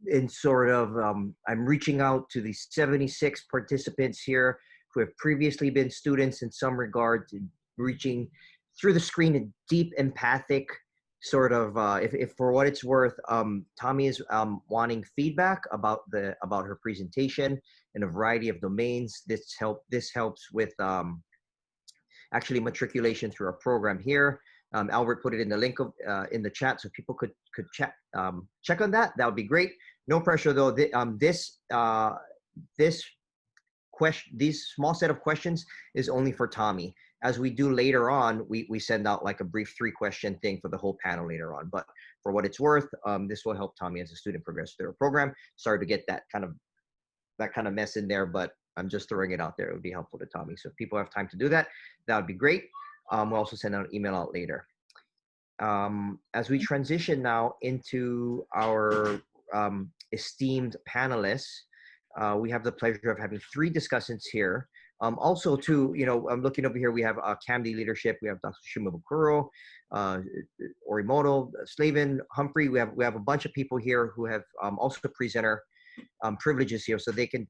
in sort of, I'm reaching out to the 76 participants here who have previously been students in some regard, to reaching through the screen a deep empathic sort of, if for what it's worth, Tommy is wanting feedback about her presentation in a variety of domains. This helps with actually matriculation through our program here. Albert put it in the link of, in the chat, so people could check on that. That would be great. No pressure though. These small set of questions is only for Tommy. As we do later on, we send out like a brief 3-question thing for the whole panel later on. But for what it's worth, this will help Tommy as a student progress through our program. Sorry to get that kind of mess in there, but I'm just throwing it out there. It would be helpful to Tommy. So if people have time to do that, that would be great. We'll also send out an email out later. As we transition now into our esteemed panelists, we have the pleasure of having 3 discussants here. Also, too, I'm looking over here. We have CAMD leadership. We have Dr. Shimabukuro, Orimoto, Slavin, Humphrey. We have a bunch of people here who have also presenter privileges here, so they can.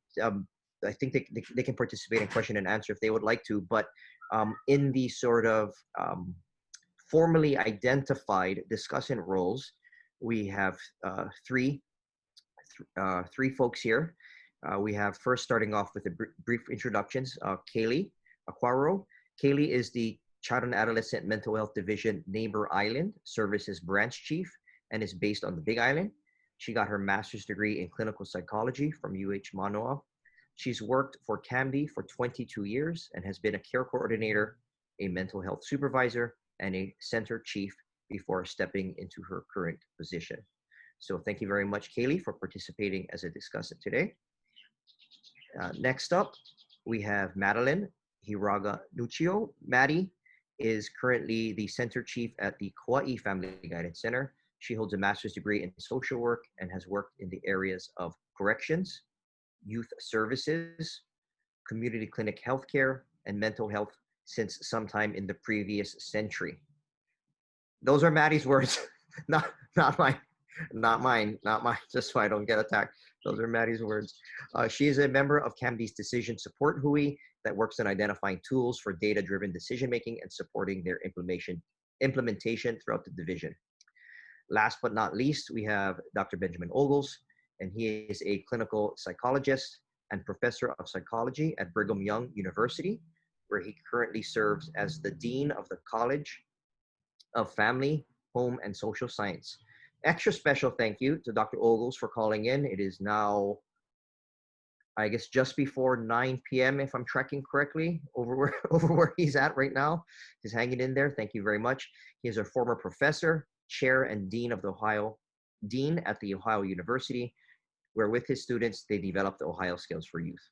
I think they can participate in question and answer if they would like to. But in the sort of formally identified discussant roles, we have 3 folks here. We have first starting off with the brief introductions, Kaylee Aquaro. Kaylee is the Child and Adolescent Mental Health Division Neighbor Island Services Branch Chief and is based on the Big Island. She got her master's degree in clinical psychology from UH Manoa. She's worked for CAMD for 22 years and has been a care coordinator, a mental health supervisor, and a center chief before stepping into her current position. So thank you very much, Kaylee, for participating as a discussant today. Next up, we have Madeline Hiraga Nuccio. Maddie is currently the center chief at the Kauai Family Guidance Center. She holds a master's degree in social work and has worked in the areas of corrections, youth services, community clinic healthcare, and mental health since sometime in the previous century. Those are Maddie's words, not mine, just so I don't get attacked. Those are Maddie's words. She is a member of CAMD's Decision Support Hui that works on identifying tools for data-driven decision-making and supporting their implementation throughout the division. Last but not least, we have Dr. Benjamin Ogles, and he is a clinical psychologist and professor of psychology at Brigham Young University, where he currently serves as the Dean of the College of Family, Home, and Social Science. Extra special thank you to Dr. Ogles for calling in. It is now, I guess, just before 9 p.m. if I'm tracking correctly, over where he's at right now. He's hanging in there. Thank you very much. He is a former professor, chair, and dean at the Ohio University, where with his students, they develop the Ohio Skills for Youth.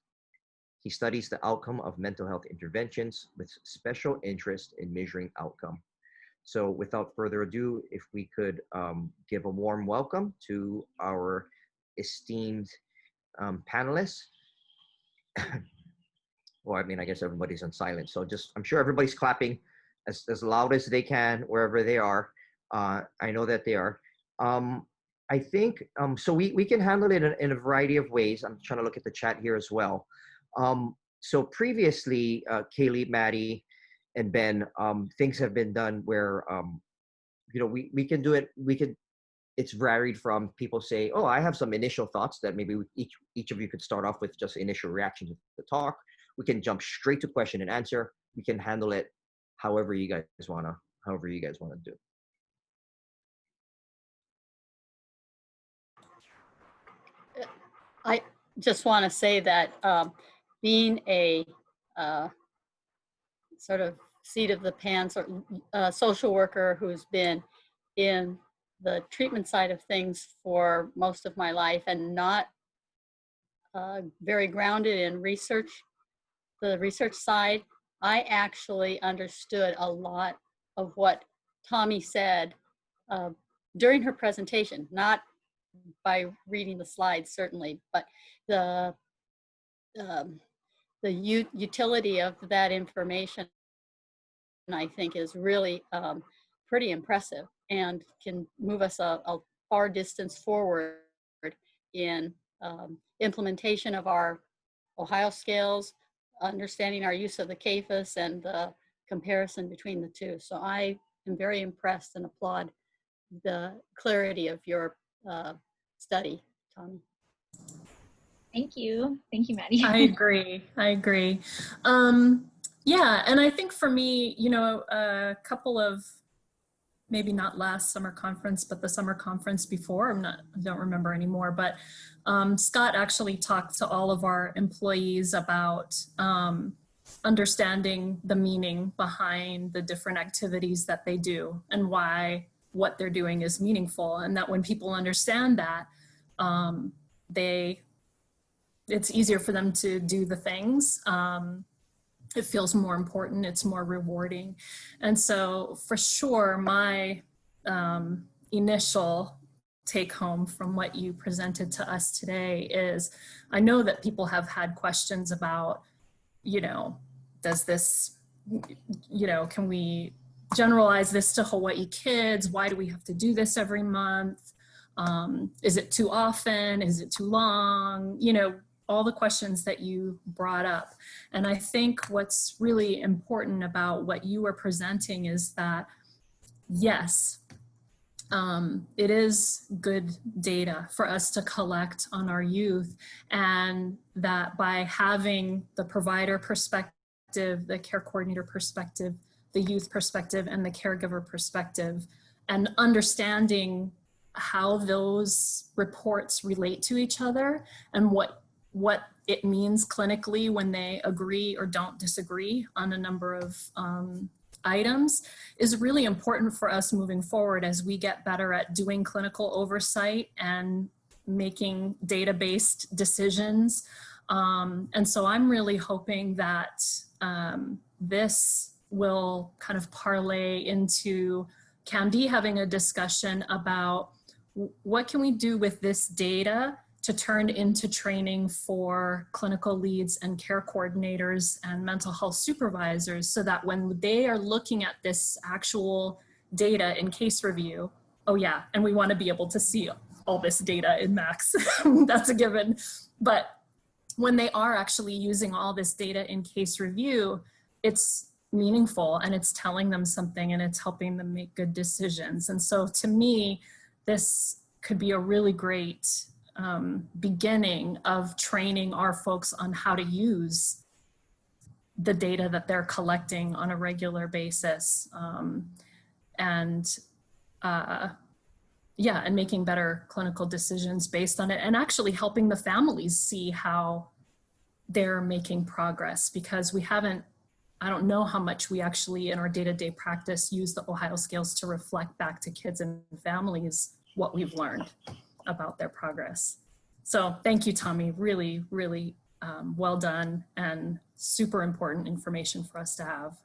He studies the outcome of mental health interventions with special interest in measuring outcome. So without further ado, if we could give a warm welcome to our esteemed panelists. Well, I mean, I guess everybody's on silent. So I'm sure everybody's clapping as loud as they can, wherever they are. I know that they are. I think, so we can handle it in a variety of ways. I'm trying to look at the chat here as well. So previously, Kaylee, Maddie, and Ben, things have been done where, we can do it. It's varied from people say, oh, I have some initial thoughts that maybe each of you could start off with just initial reaction to the talk. We can jump straight to question and answer. We can handle it however you guys wanna do. I just want to say that being a sort of seat of the pants or social worker who's been in the treatment side of things for most of my life and not very grounded in research, the research side, I actually understood a lot of what Tommy said during her presentation, not by reading the slides certainly, but the utility of that information, I think, is really pretty impressive and can move us a far distance forward in implementation of our Ohio scales, understanding our use of the CAFUS and the comparison between the two. So I am very impressed and applaud the clarity of your study, Tommy. Thank you. Thank you, Maddie. I agree. I agree. Yeah, and I think for me, you know, a couple of, maybe not last summer conference, but the summer conference before, I don't remember anymore, but Scott actually talked to all of our employees about understanding the meaning behind the different activities that they do and why what they're doing is meaningful. And that when people understand that, it's easier for them to do the things. It feels more important, it's more rewarding. And so for sure, my initial take home from what you presented to us today is, I know that people have had questions about, you know, does this, you know, can we generalize this to Hawaii kids? Why do we have to do this every month? Is it too often? Is it too long? You know, all the questions that you brought up. And I think what's really important about what you were presenting is that, yes, it is good data for us to collect on our youth, and that by having the provider perspective, the care coordinator perspective, the youth perspective, and the caregiver perspective, and understanding how those reports relate to each other and what it means clinically when they agree or don't disagree on a number of items is really important for us moving forward as we get better at doing clinical oversight and making data-based decisions. And so I'm really hoping that this will kind of parlay into CAMD having a discussion about what can we do with this data to turn into training for clinical leads and care coordinators and mental health supervisors, so that when they are looking at this actual data in case review, oh yeah, and we want to be able to see all this data in Max, that's a given. But when they are actually using all this data in case review, it's meaningful and it's telling them something and it's helping them make good decisions. And so to me, this could be a really great beginning of training our folks on how to use the data that they're collecting on a regular basis, and making better clinical decisions based on it, and actually helping the families see how they're making progress, because we haven't, I don't know how much we actually in our day-to-day practice use the Ohio scales to reflect back to kids and families what we've learned about their progress. So thank you, Tommy. Really, really well done and super important information for us to have.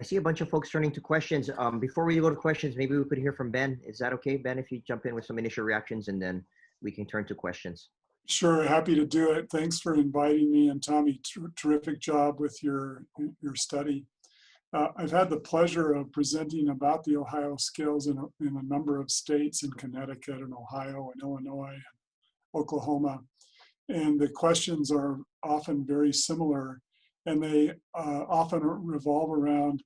I see a bunch of folks turning to questions. Before we go to questions, maybe we could hear from Ben. Is that okay, Ben, if you jump in with some initial reactions and then we can turn to questions? Sure, happy to do it. Thanks for inviting me, and Tommy, terrific job with your study. I've had the pleasure of presenting about the Ohio scales in a number of states, in Connecticut and Ohio and Illinois and Oklahoma. And the questions are often very similar, and they often revolve around,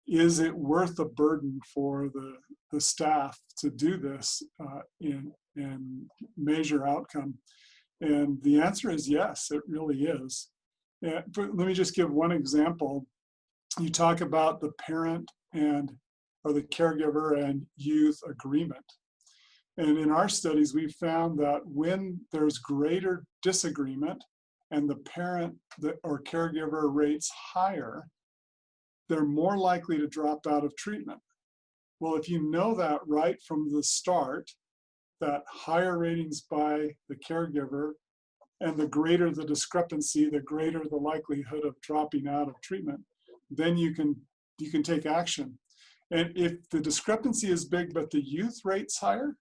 is it worth the burden for the staff to do this and measure outcome? And the answer is yes, it really is. Let me just give one example. You talk about the parent or the caregiver and youth agreement. And in our studies, we found that when there's greater disagreement and the parent or caregiver rates higher, they're more likely to drop out of treatment. Well, if you know that right from the start, that higher ratings by the caregiver and the greater the discrepancy, the greater the likelihood of dropping out of treatment, then you can take action. And if the discrepancy is big, but the youth rate's higher,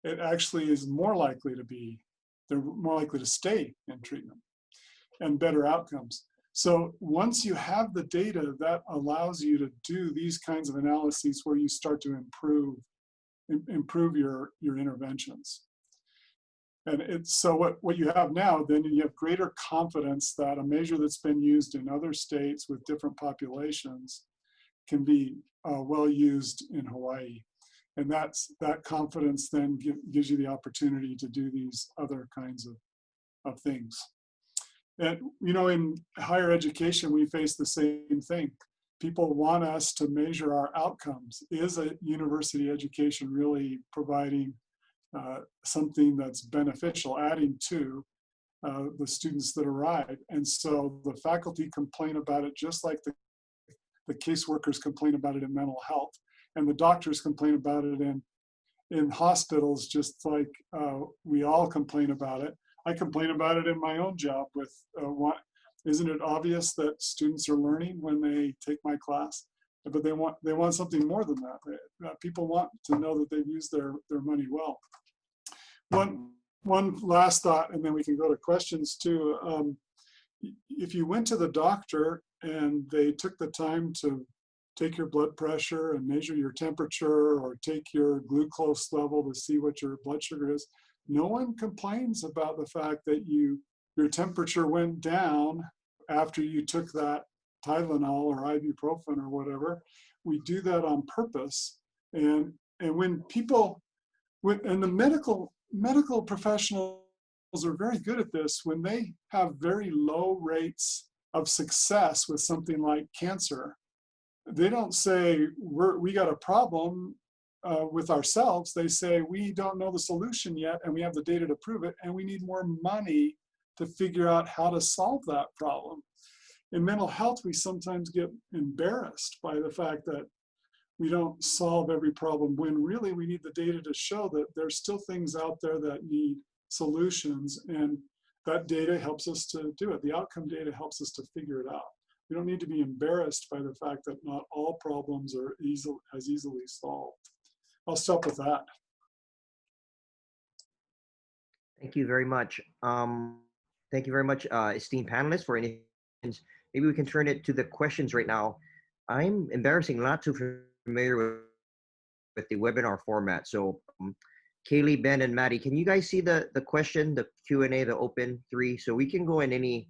it actually is more likely to be, they're more likely to stay in treatment and better outcomes. So once you have the data, that allows you to do these kinds of analyses where you start to improve your interventions. And it's so what you have now, then you have greater confidence that a measure that's been used in other states with different populations can be well used in Hawaii. And that confidence then gives you the opportunity to do these other kinds of things. And, you know, in higher education, we face the same thing. People want us to measure our outcomes. Is a university education really providing something that's beneficial, adding to the students that arrive? And so the faculty complain about it just like the caseworkers complain about it in mental health. And the doctors complain about it in hospitals, just like we all complain about it. I complain about it in my own job with, isn't it obvious that students are learning when they take my class? But they want something more than that. People want to know that they've used their money well. One last thought, and then we can go to questions too. If you went to the doctor and they took the time to take your blood pressure and measure your temperature or take your glucose level to see what your blood sugar is, no one complains about the fact that your temperature went down after you took that Tylenol or ibuprofen or whatever. We do that on purpose. And when people, and the medical professionals are very good at this, when they have very low rates of success with something like cancer, they don't say, we got a problem with ourselves. They say, we don't know the solution yet, and we have the data to prove it, and we need more money to figure out how to solve that problem. In mental health, we sometimes get embarrassed by the fact that we don't solve every problem, when really we need the data to show that there's still things out there that need solutions, and that data helps us to do it. The outcome data helps us to figure it out. We don't need to be embarrassed by the fact that not all problems are as easily solved. I'll stop with that. Thank you very much. Thank you very much, esteemed panelists, for any. Maybe we can turn it to the questions right now. I'm not too familiar with the webinar format. So Kaylee, Ben, and Maddie, can you guys see the question, the Q&A, the open three? So we can go in any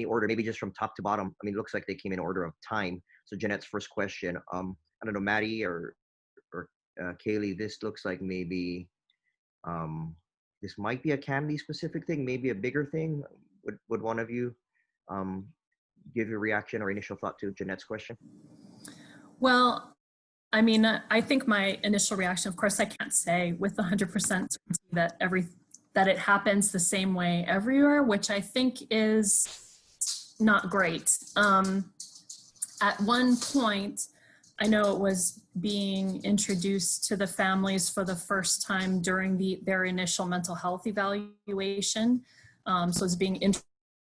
order, maybe just from top to bottom. I mean, it looks like they came in order of time. So Jeanette's first question, I don't know, Maddie or Kaylee, this looks like maybe, this might be a Candy specific thing, maybe a bigger thing. Would one of you give your reaction or initial thought to Jeanette's question? Well, I mean, I think my initial reaction, of course, I can't say with 100% certainty that it happens the same way everywhere, which I think is not great. At one point, I know it was being introduced to the families for the first time during their initial mental health evaluation. So it's being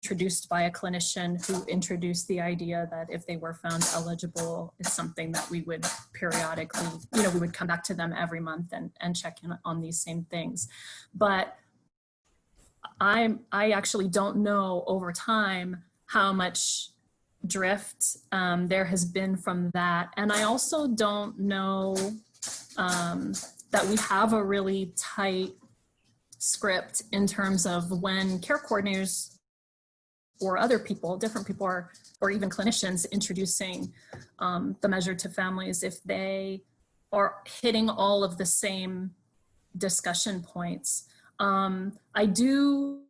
introduced by a clinician who introduced the idea that if they were found eligible, is something that we would periodically, we would come back to them every month and check in on these same things. But I actually don't know over time how much drift there has been from that. And I also don't know that we have a really tight script in terms of when care coordinators or other people, different people, or even clinicians introducing the measure to families, if they are hitting all of the same discussion points. I do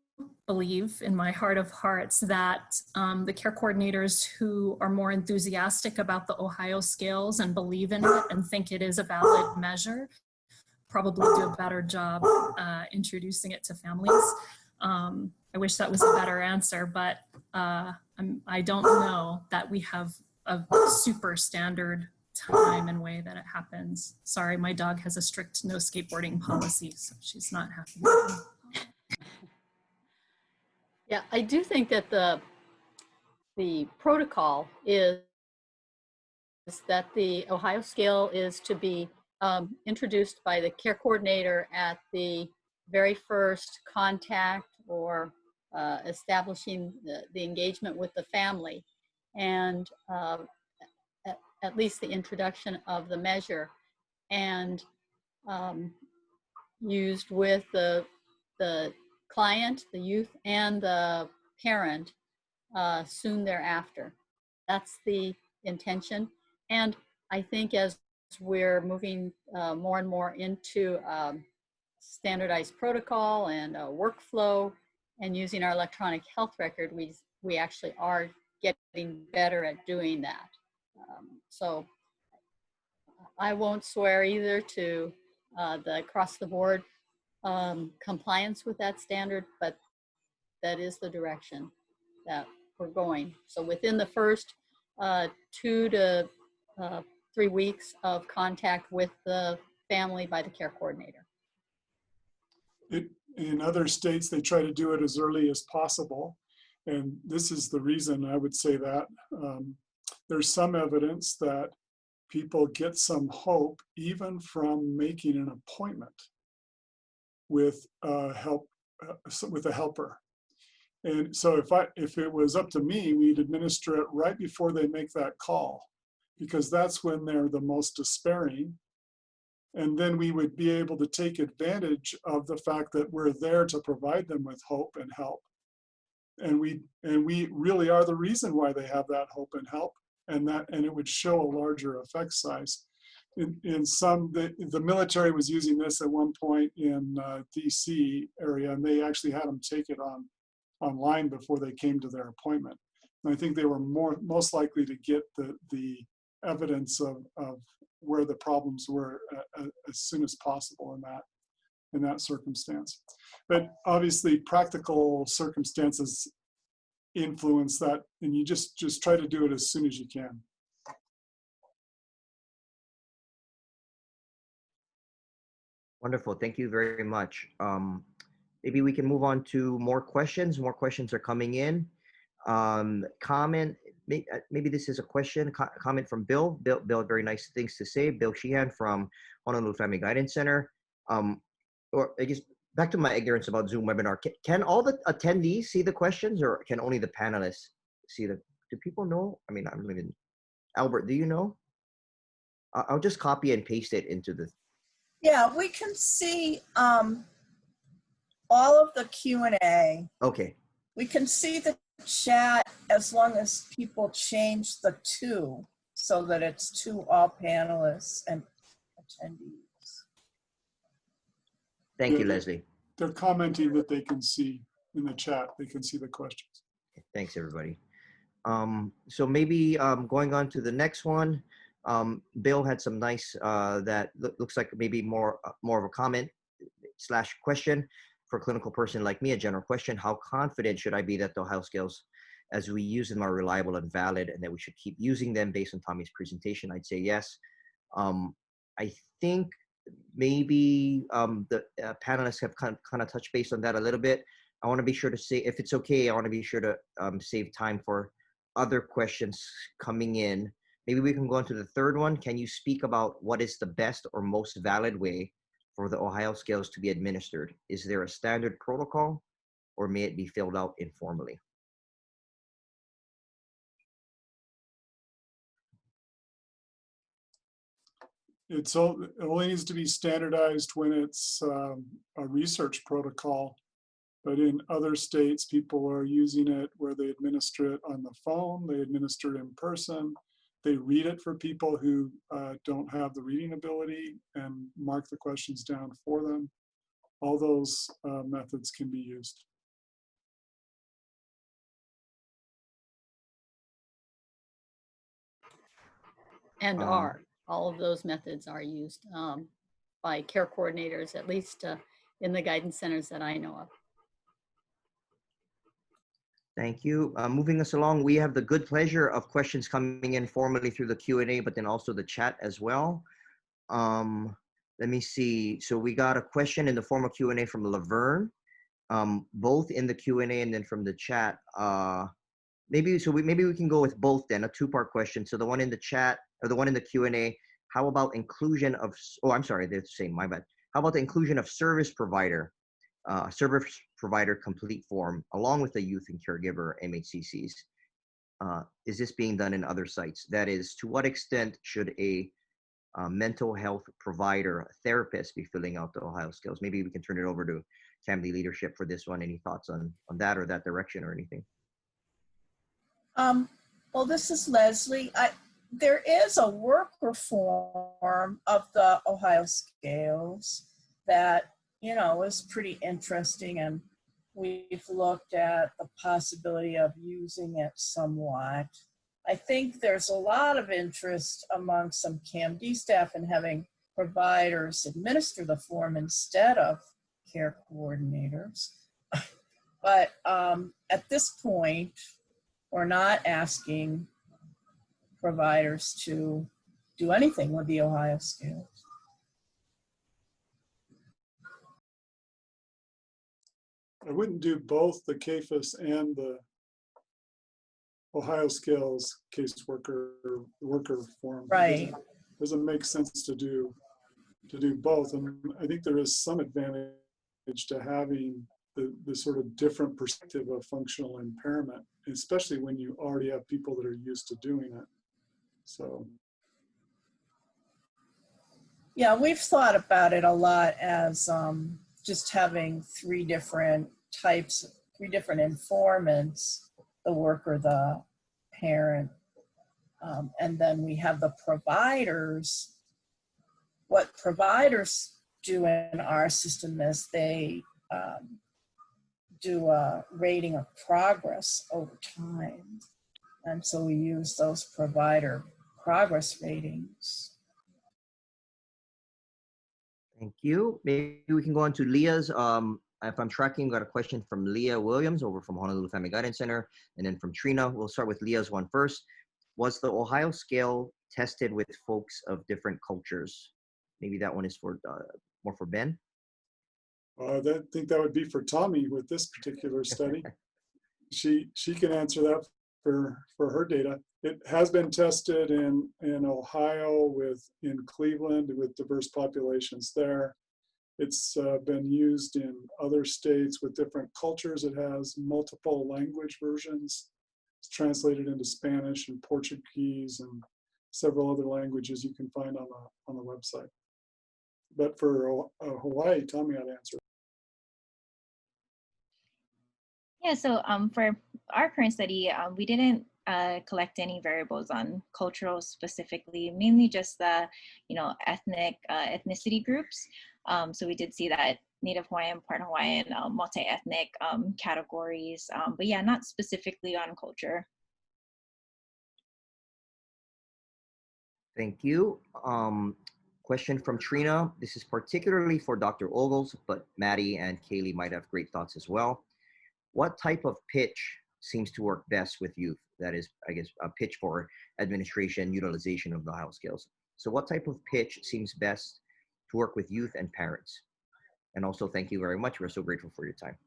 believe in my heart of hearts that the care coordinators who are more enthusiastic about the Ohio scales and believe in it and think it is a valid measure probably do a better job introducing it to families. I wish that was a better answer, but I don't know that we have a super standard time and way that it happens. Sorry, my dog has a strict no skateboarding policy, so she's not happy with me. Yeah, I do think that the protocol is that the Ohio scale is to be introduced by the care coordinator at the very first contact or establishing the engagement with the family, and at least the introduction of the measure, and used with the client, the youth, and the parent soon thereafter. That's the intention. And I think as we're moving more and more into standardized protocol and workflow and using our electronic health record, we actually are getting better at doing that. So I won't swear either to the across the board compliance with that standard, but that is the direction that we're going. So within the first 2 to 3 weeks of contact with the family by the care coordinator. In other states, they try to do it as early as possible. And this is the reason I would say that. There's some evidence that people get some hope even from making an appointment with a helper. And so if it was up to me, we'd administer it right before they make that call, because that's when they're the most despairing. And then we would be able to take advantage of the fact that we're there to provide them with hope and help. And we really are the reason why they have that hope and help, and it would show a larger effect size. In some, the military was using this at one point in DC area, and they actually had them take it online before they came to their appointment. And I think they were most likely to get the evidence of where the problems were as soon as possible in that circumstance. But obviously practical circumstances influence that, and you just try to do it as soon as you can. Wonderful. Thank you very much. Maybe we can move on to more questions. More questions are coming in. Comment. Maybe this is a question, comment from Bill. Bill had very nice things to say. Bill Sheehan from Honolulu Family Guidance Center. Or I guess back to my ignorance about Zoom webinar. Can all the attendees see the questions, or can only the panelists see them? Do people know? I mean, I'm even. Albert, do you know? I'll just copy and paste it into the. Yeah, we can see all of the Q&A. Okay. We can see the chat as long as people change the to so that it's to all panelists and attendees. Thank you, Leslie. They're commenting that they can see in the chat, they can see the questions. Thanks, everybody. So maybe going on to the next one. Bill had some nice, that looks like maybe more of a comment / question for a clinical person like me, a general question. How confident should I be that the Ohio scales as we use them are reliable and valid, and that we should keep using them based on Tommy's presentation? I'd say yes. I think maybe the panelists have kind of touched base on that a little bit. I want to be sure to say, if it's okay, I want to be sure to save time for other questions coming in. Maybe we can go on to the third one. Can you speak about what is the best or most valid way for the Ohio scales to be administered? Is there a standard protocol, or may it be filled out informally? It only needs to be standardized when it's a research protocol. But in other states, people are using it where they administer it on the phone, they administer it in person, they read it for people who don't have the reading ability and mark the questions down for them. All those methods can be used. And all of those methods are used. by care coordinators, at least in the guidance centers that I know of. Thank you. Moving us along, we have the good pleasure of questions coming in formally through the Q&A, but then also the chat as well. Let me see. So we got a question in the form of Q&A from Laverne, both in the Q&A and then from the chat. Maybe we can go with both then, a two-part question. So the one in the chat or the one in the Q&A, how about inclusion of, oh, I'm sorry, they're the same, my bad. How about the inclusion of service provider complete form along with the youth and caregiver MHCCs? Is this being done in other sites? That is, to what extent should a mental health provider, a therapist, be filling out the Ohio Skills? Maybe we can turn it over to Family Leadership for this one. Any thoughts on that or that direction or anything? Well, this is Leslie. There is a worker form of the Ohio Scales that, you know, is pretty interesting, and we've looked at the possibility of using it somewhat. I think there's a lot of interest among some CAMD staff in having providers administer the form instead of care coordinators. But at this point, we're not asking providers to do anything with the Ohio Scales. I wouldn't do both the CAFIS and the Ohio Skills caseworker worker form. Right. Doesn't make sense to do both. And I think there is some advantage to having the sort of different perspective of functional impairment, especially when you already have people that are used to doing it. So. Yeah, we've thought about it a lot as just having three different informants, the worker, the parent, and then we have the providers. What providers do in our system is they do a rating of progress over time. And so we use those provider progress ratings. Thank you. Maybe we can go on to Leah's. If I'm tracking, got a question from Leah Williams over from Honolulu Family Guidance Center, and then from Trina. We'll start with Leah's one first. Was the Ohio scale tested with folks of different cultures? Maybe that one is for more for Ben. I think that would be for Tommy with this particular study. She can answer that for her data. It has been tested in Ohio, in Cleveland with diverse populations there. It's been used in other states with different cultures. It has multiple language versions. It's translated into Spanish and Portuguese and several other languages you can find on the website. But for Hawaii, Tommy ought to answer. Yeah, so for our current study, we didn't collect any variables on cultural specifically, mainly just the, ethnicity groups. So we did see that Native Hawaiian, part Hawaiian, multi-ethnic categories, but yeah, not specifically on culture. Thank you. Question from Trina. This is particularly for Dr. Ogles, but Maddie and Kaylee might have great thoughts as well. What type of pitch seems to work best with youth? That is, I guess, a pitch for administration utilization of the Ohio Scales. So what type of pitch seems best to work with youth and parents? And also, thank you very much. We're so grateful for your time.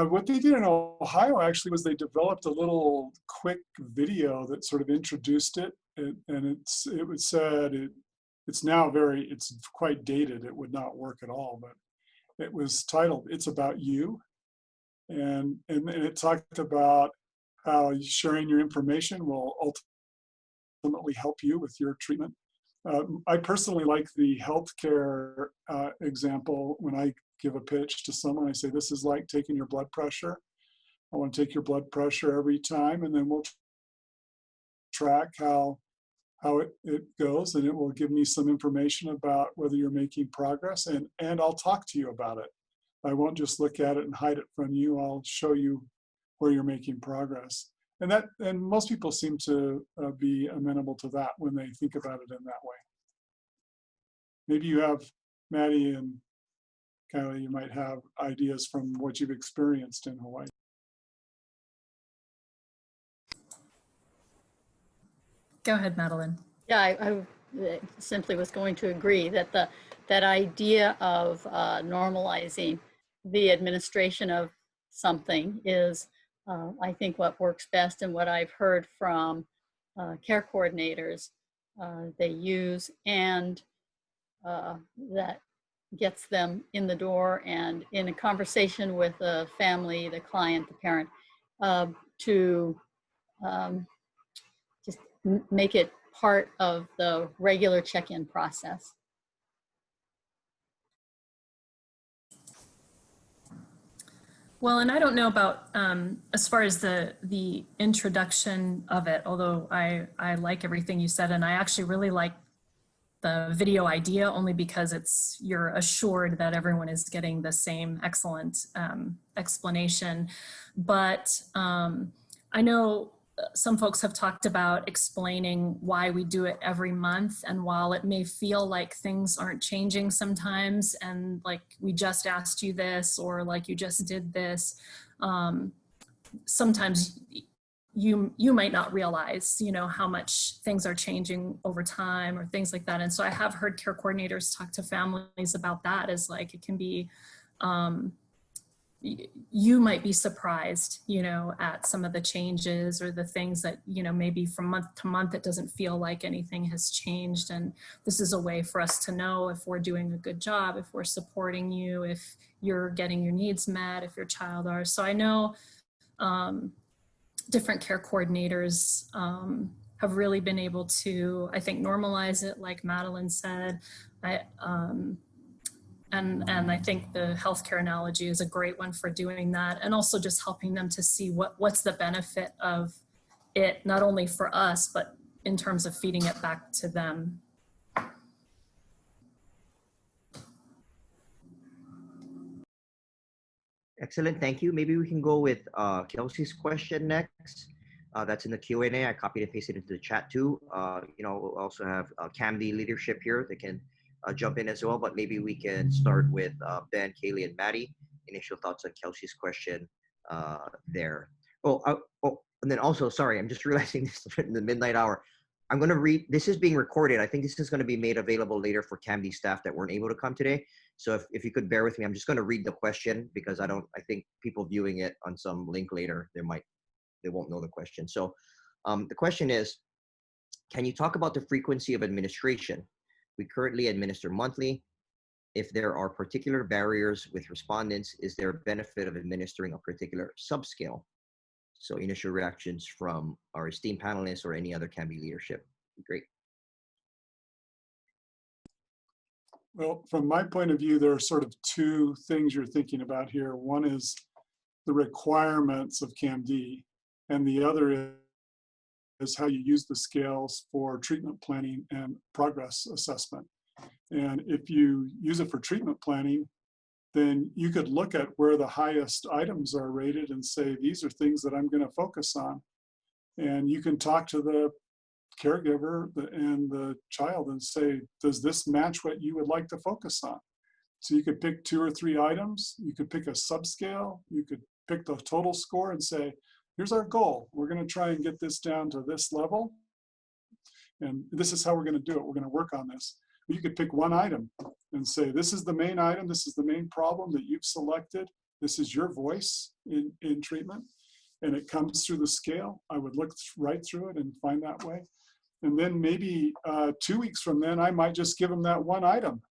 What they did in Ohio actually was they developed a little quick video that sort of introduced it, and it's now it's quite dated. It would not work at all, but it was titled "It's About You," and it talked about how sharing your information will ultimately help you with your treatment. I personally like the healthcare example. When I give a pitch to someone, I say, this is like taking your blood pressure. I want to take your blood pressure every time, and then we'll track how it goes, and it will give me some information about whether you're making progress, and I'll talk to you about it. I won't just look at it and hide it from you. I'll show you where you're making progress. And most people seem to be amenable to that when they think about it in that way. Maybe you have, Maddie and Kylie, you might have ideas from what you've experienced in Hawaii. Go ahead, Madeline. Yeah, I simply was going to agree that that idea of normalizing the administration of something is, I think, what works best, and what I've heard from care coordinators they use, and that gets them in the door and in a conversation with the family, the client, the parent, to just make it part of the regular check-in process. Well, and I don't know about as far as the introduction of it, although I like everything you said, and I actually really like the video idea only because you're assured that everyone is getting the same excellent explanation. But I know some folks have talked about explaining why we do it every month, and while it may feel like things aren't changing sometimes, and like we just asked you this, or like you just did this, sometimes you might not realize, you know, how much things are changing over time or things like that. And so I have heard care coordinators talk to families about that, as like it can be, you might be surprised, you know, at some of the changes or the things that, you know, maybe from month to month, it doesn't feel like anything has changed. And this is a way for us to know if we're doing a good job, if we're supporting you, if you're getting your needs met, if your child are. So I know different care coordinators have really been able to, I think, normalize it, like Madeline said. And I think the healthcare analogy is a great one for doing that, and also just helping them to see what's the benefit of it, not only for us, but in terms of feeding it back to them. Excellent, thank you. Maybe we can go with Kelsey's question next. That's in the Q&A. I copied and pasted it into the chat too. You know, we'll also have CAMD leadership here. They can jump in as well, but maybe we can start with Ben, Kaylee, and Maddie. Initial thoughts on Kelsey's question there. And then also, sorry, I'm just realizing this is in the midnight hour. I'm going to read, this is being recorded. I think this is going to be made available later for CAMD staff that weren't able to come today. So if you could bear with me, I'm just going to read the question, because I think people viewing it on some link later, they won't know the question. So the question is, can you talk about the frequency of administration? We currently administer monthly. If there are particular barriers with respondents, is there a benefit of administering a particular subscale? So initial reactions from our esteemed panelists or any other CAMD leadership. Great. Well, from my point of view, there are sort of two things you're thinking about here. One is the requirements of CAMD, and the other is how you use the scales for treatment planning and progress assessment. And if you use it for treatment planning, then you could look at where the highest items are rated and say, these are things that I'm going to focus on. And you can talk to the caregiver and the child and say, does this match what you would like to focus on? So you could pick 2 or 3 items. You could pick a subscale. You could pick the total score and say, here's our goal. We're going to try and get this down to this level. And this is how we're going to do it. We're going to work on this. You could pick 1 item and say, this is the main item. This is the main problem that you've selected. This is your voice in treatment. And it comes through the scale. I would look right through it and find that way. And then maybe 2 weeks from then, I might just give them that 1 item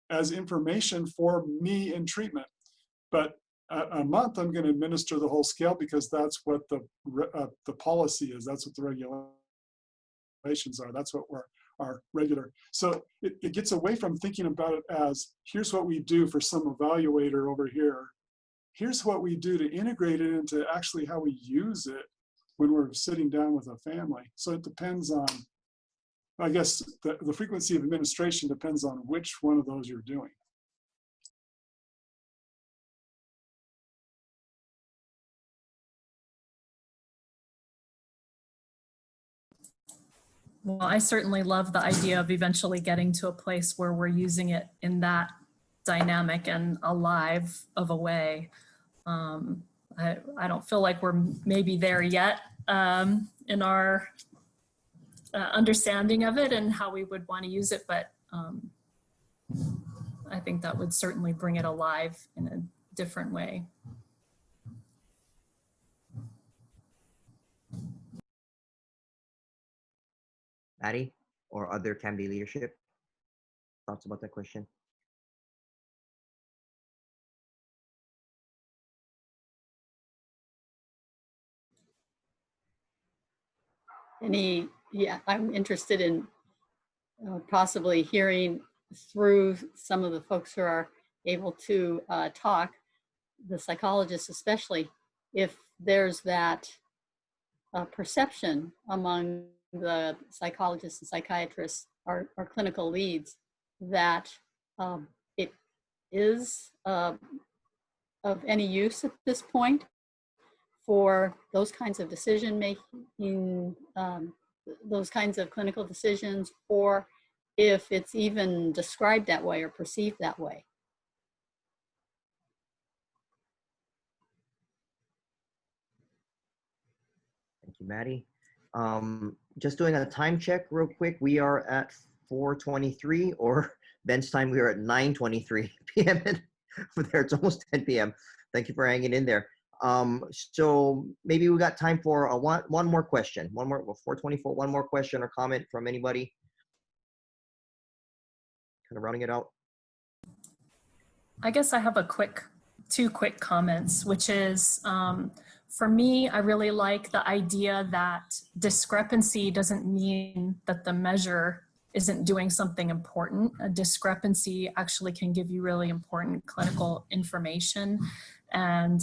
as information for me in treatment. But a month, I'm going to administer the whole scale, because that's what the policy is. That's what the regulations are. That's what our regular. So it gets away from thinking about it as, here's what we do for some evaluator over here. Here's what we do to integrate it into actually how we use it when we're sitting down with a family. So it depends on, I guess, the frequency of administration depends on which one of those you're doing. Well, I certainly love the idea of eventually getting to a place where we're using it in that dynamic and alive of a way. I don't feel like we're maybe there yet in our understanding of it and how we would want to use it, but I think that would certainly bring it alive in a different way. Maddie or other CAMD leadership? Thoughts about that question? Yeah, I'm interested in possibly hearing through some of the folks who are able to talk, the psychologists especially, if there's that perception among the psychologists and psychiatrists or clinical leads that it is of any use at this point for those kinds of decision making, those kinds of clinical decisions, or if it's even described that way or perceived that way. Thank you, Maddie. Just doing a time check real quick. We are at 4:23, or Ben's time, we are at 9:23 p.m. There, it's almost 10 p.m. Thank you for hanging in there. So maybe we got time for one more question. 4:24, one more question or comment from anybody? Kind of rounding it out. I guess I have two quick comments, which is, for me, I really like the idea that discrepancy doesn't mean that the measure isn't doing something important. A discrepancy actually can give you really important clinical information. And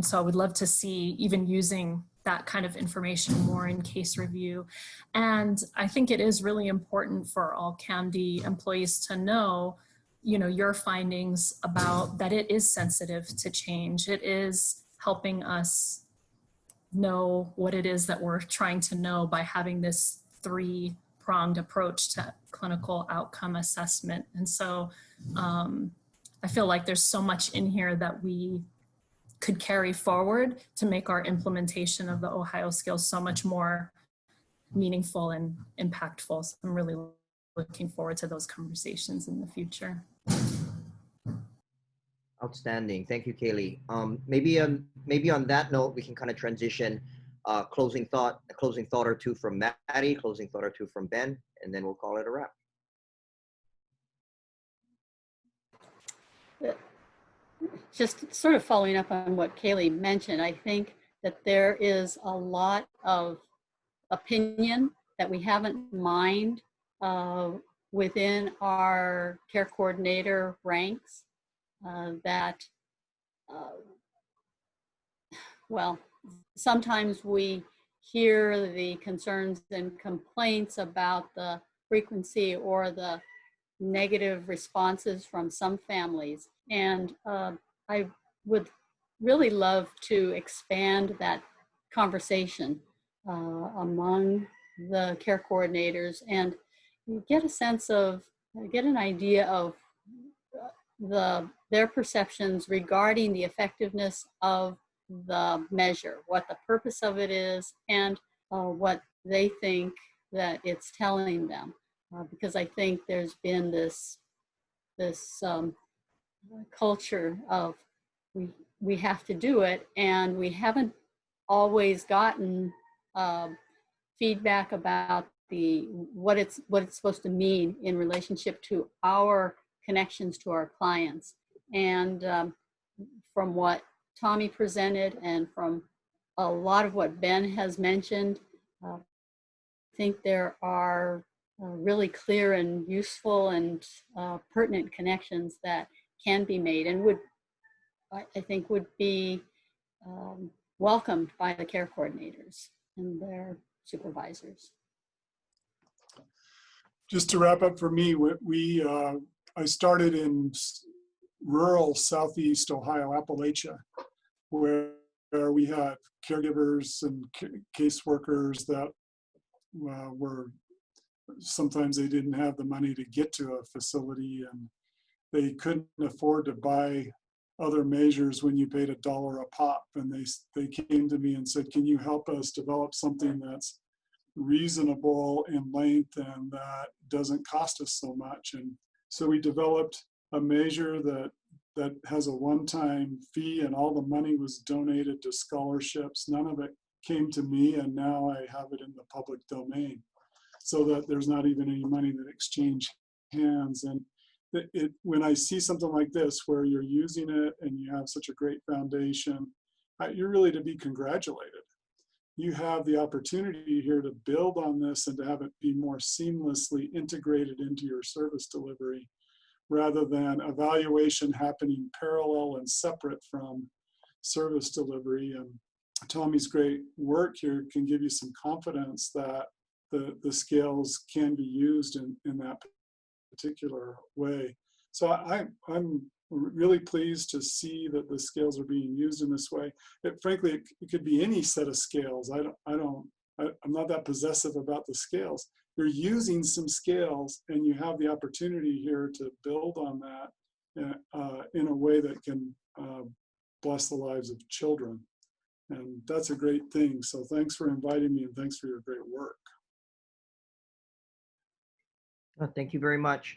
so I would love to see even using that kind of information more in case review. And I think it is really important for all CAMD employees to know, you know, your findings about that it is sensitive to change. It is helping us know what it is that we're trying to know by having this three-pronged approach to clinical outcome assessment. And so I feel like there's so much in here that we could carry forward to make our implementation of the Ohio scales so much more meaningful and impactful. So I'm really looking forward to those conversations in the future. Outstanding. Thank you, Kaylee. Maybe on that note, we can kind of transition a closing thought or two from Maddie, closing thought or two from Ben, and then we'll call it a wrap. Just sort of following up on what Kaylee mentioned, I think that there is a lot of opinion that we haven't mined within our care coordinator ranks well, sometimes we hear the concerns and complaints about the frequency or the negative responses from some families. And I would really love to expand that conversation among the care coordinators and get a sense of, get an idea of their perceptions regarding the effectiveness of the measure, what the purpose of it is, and what they think that it's telling them. Because I think there's been this culture of we have to do it, and we always gotten feedback about what it's supposed to mean in relationship to our connections to our clients. And from what Tommy presented and from a lot of what Ben has mentioned, I think there are really clear and useful and pertinent connections that can be made and I think would be welcomed by the care coordinators and their supervisors. Just to wrap up for me, I started in rural Southeast Ohio, Appalachia, where we had caregivers and caseworkers that were, sometimes they didn't have the money to get to a facility, and they couldn't afford to buy other measures when you paid $1 a pop. And they came to me and said, can you help us develop something that's reasonable in length and that doesn't cost us so much? And so we developed a measure that has a one-time fee, and all the money was donated to scholarships. None of it came to me, and now I have it in the public domain, so that there's not even any money that exchanged hands. And when I see something like this, where you're using it and you have such a great foundation, you're really to be congratulated. You have the opportunity here to build on this and to have it be more seamlessly integrated into your service delivery, rather than evaluation happening parallel and separate from service delivery. And Tommy's great work here can give you some confidence that the scales can be used in that particular way. So I'm really pleased to see that the scales are being used in this way. Frankly, it could be any set of scales. I'm not that possessive about the scales. You're using some scales, and you have the opportunity here to build on that in a way that can bless the lives of children. And that's a great thing. So thanks for inviting me, and thanks for your great work. Thank you very much.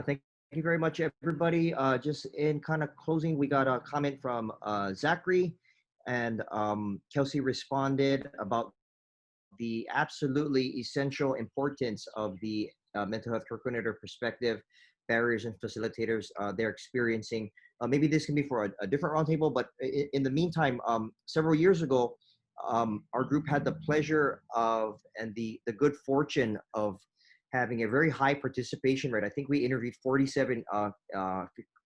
Thank you very much, everybody. Just in kind of closing, we got a comment from Zachary, and Kelsey responded about the absolutely essential importance of the mental health care coordinator perspective, barriers and facilitators they're experiencing. Maybe this can be for a different roundtable, but in the meantime, several years ago, our group had the pleasure of and the good fortune of having a very high participation rate. I think we interviewed 47 care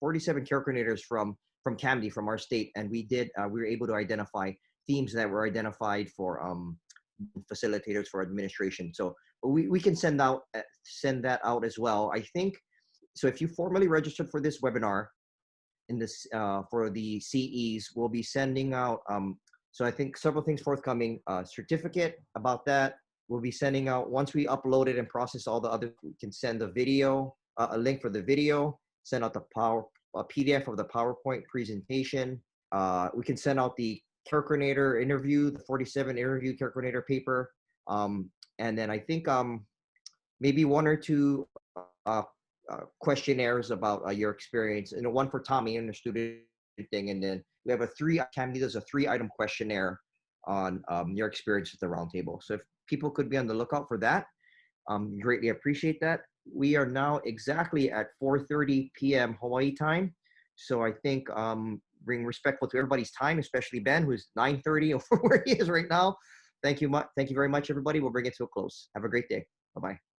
coordinators from CAMD, from our state, and we were able to identify themes that were identified for facilitators, for administration. So we can send that out as well. I think so. If you formally registered for this webinar in this for the CEs, we'll be sending out. So I think several things forthcoming. Certificate about that. We'll be sending out, once we upload it and process all the other, we can send the video, a link for the video, send out the a PDF of the PowerPoint presentation. We can send out the care coordinator interview, the 47 interview care coordinator paper. And then I think maybe one or two questionnaires about your experience, and one for Tommy and the student thing. And then we have CAMD does a 3-item questionnaire on your experience with the roundtable. So if people could be on the lookout for that, greatly appreciate that. We are now exactly at 4:30 p.m. Hawaii time. So I think being respectful to everybody's time, especially Ben, who's 9:30 over where he is right now. Thank you very much, everybody. We'll bring it to a close. Have a great day. Bye-bye.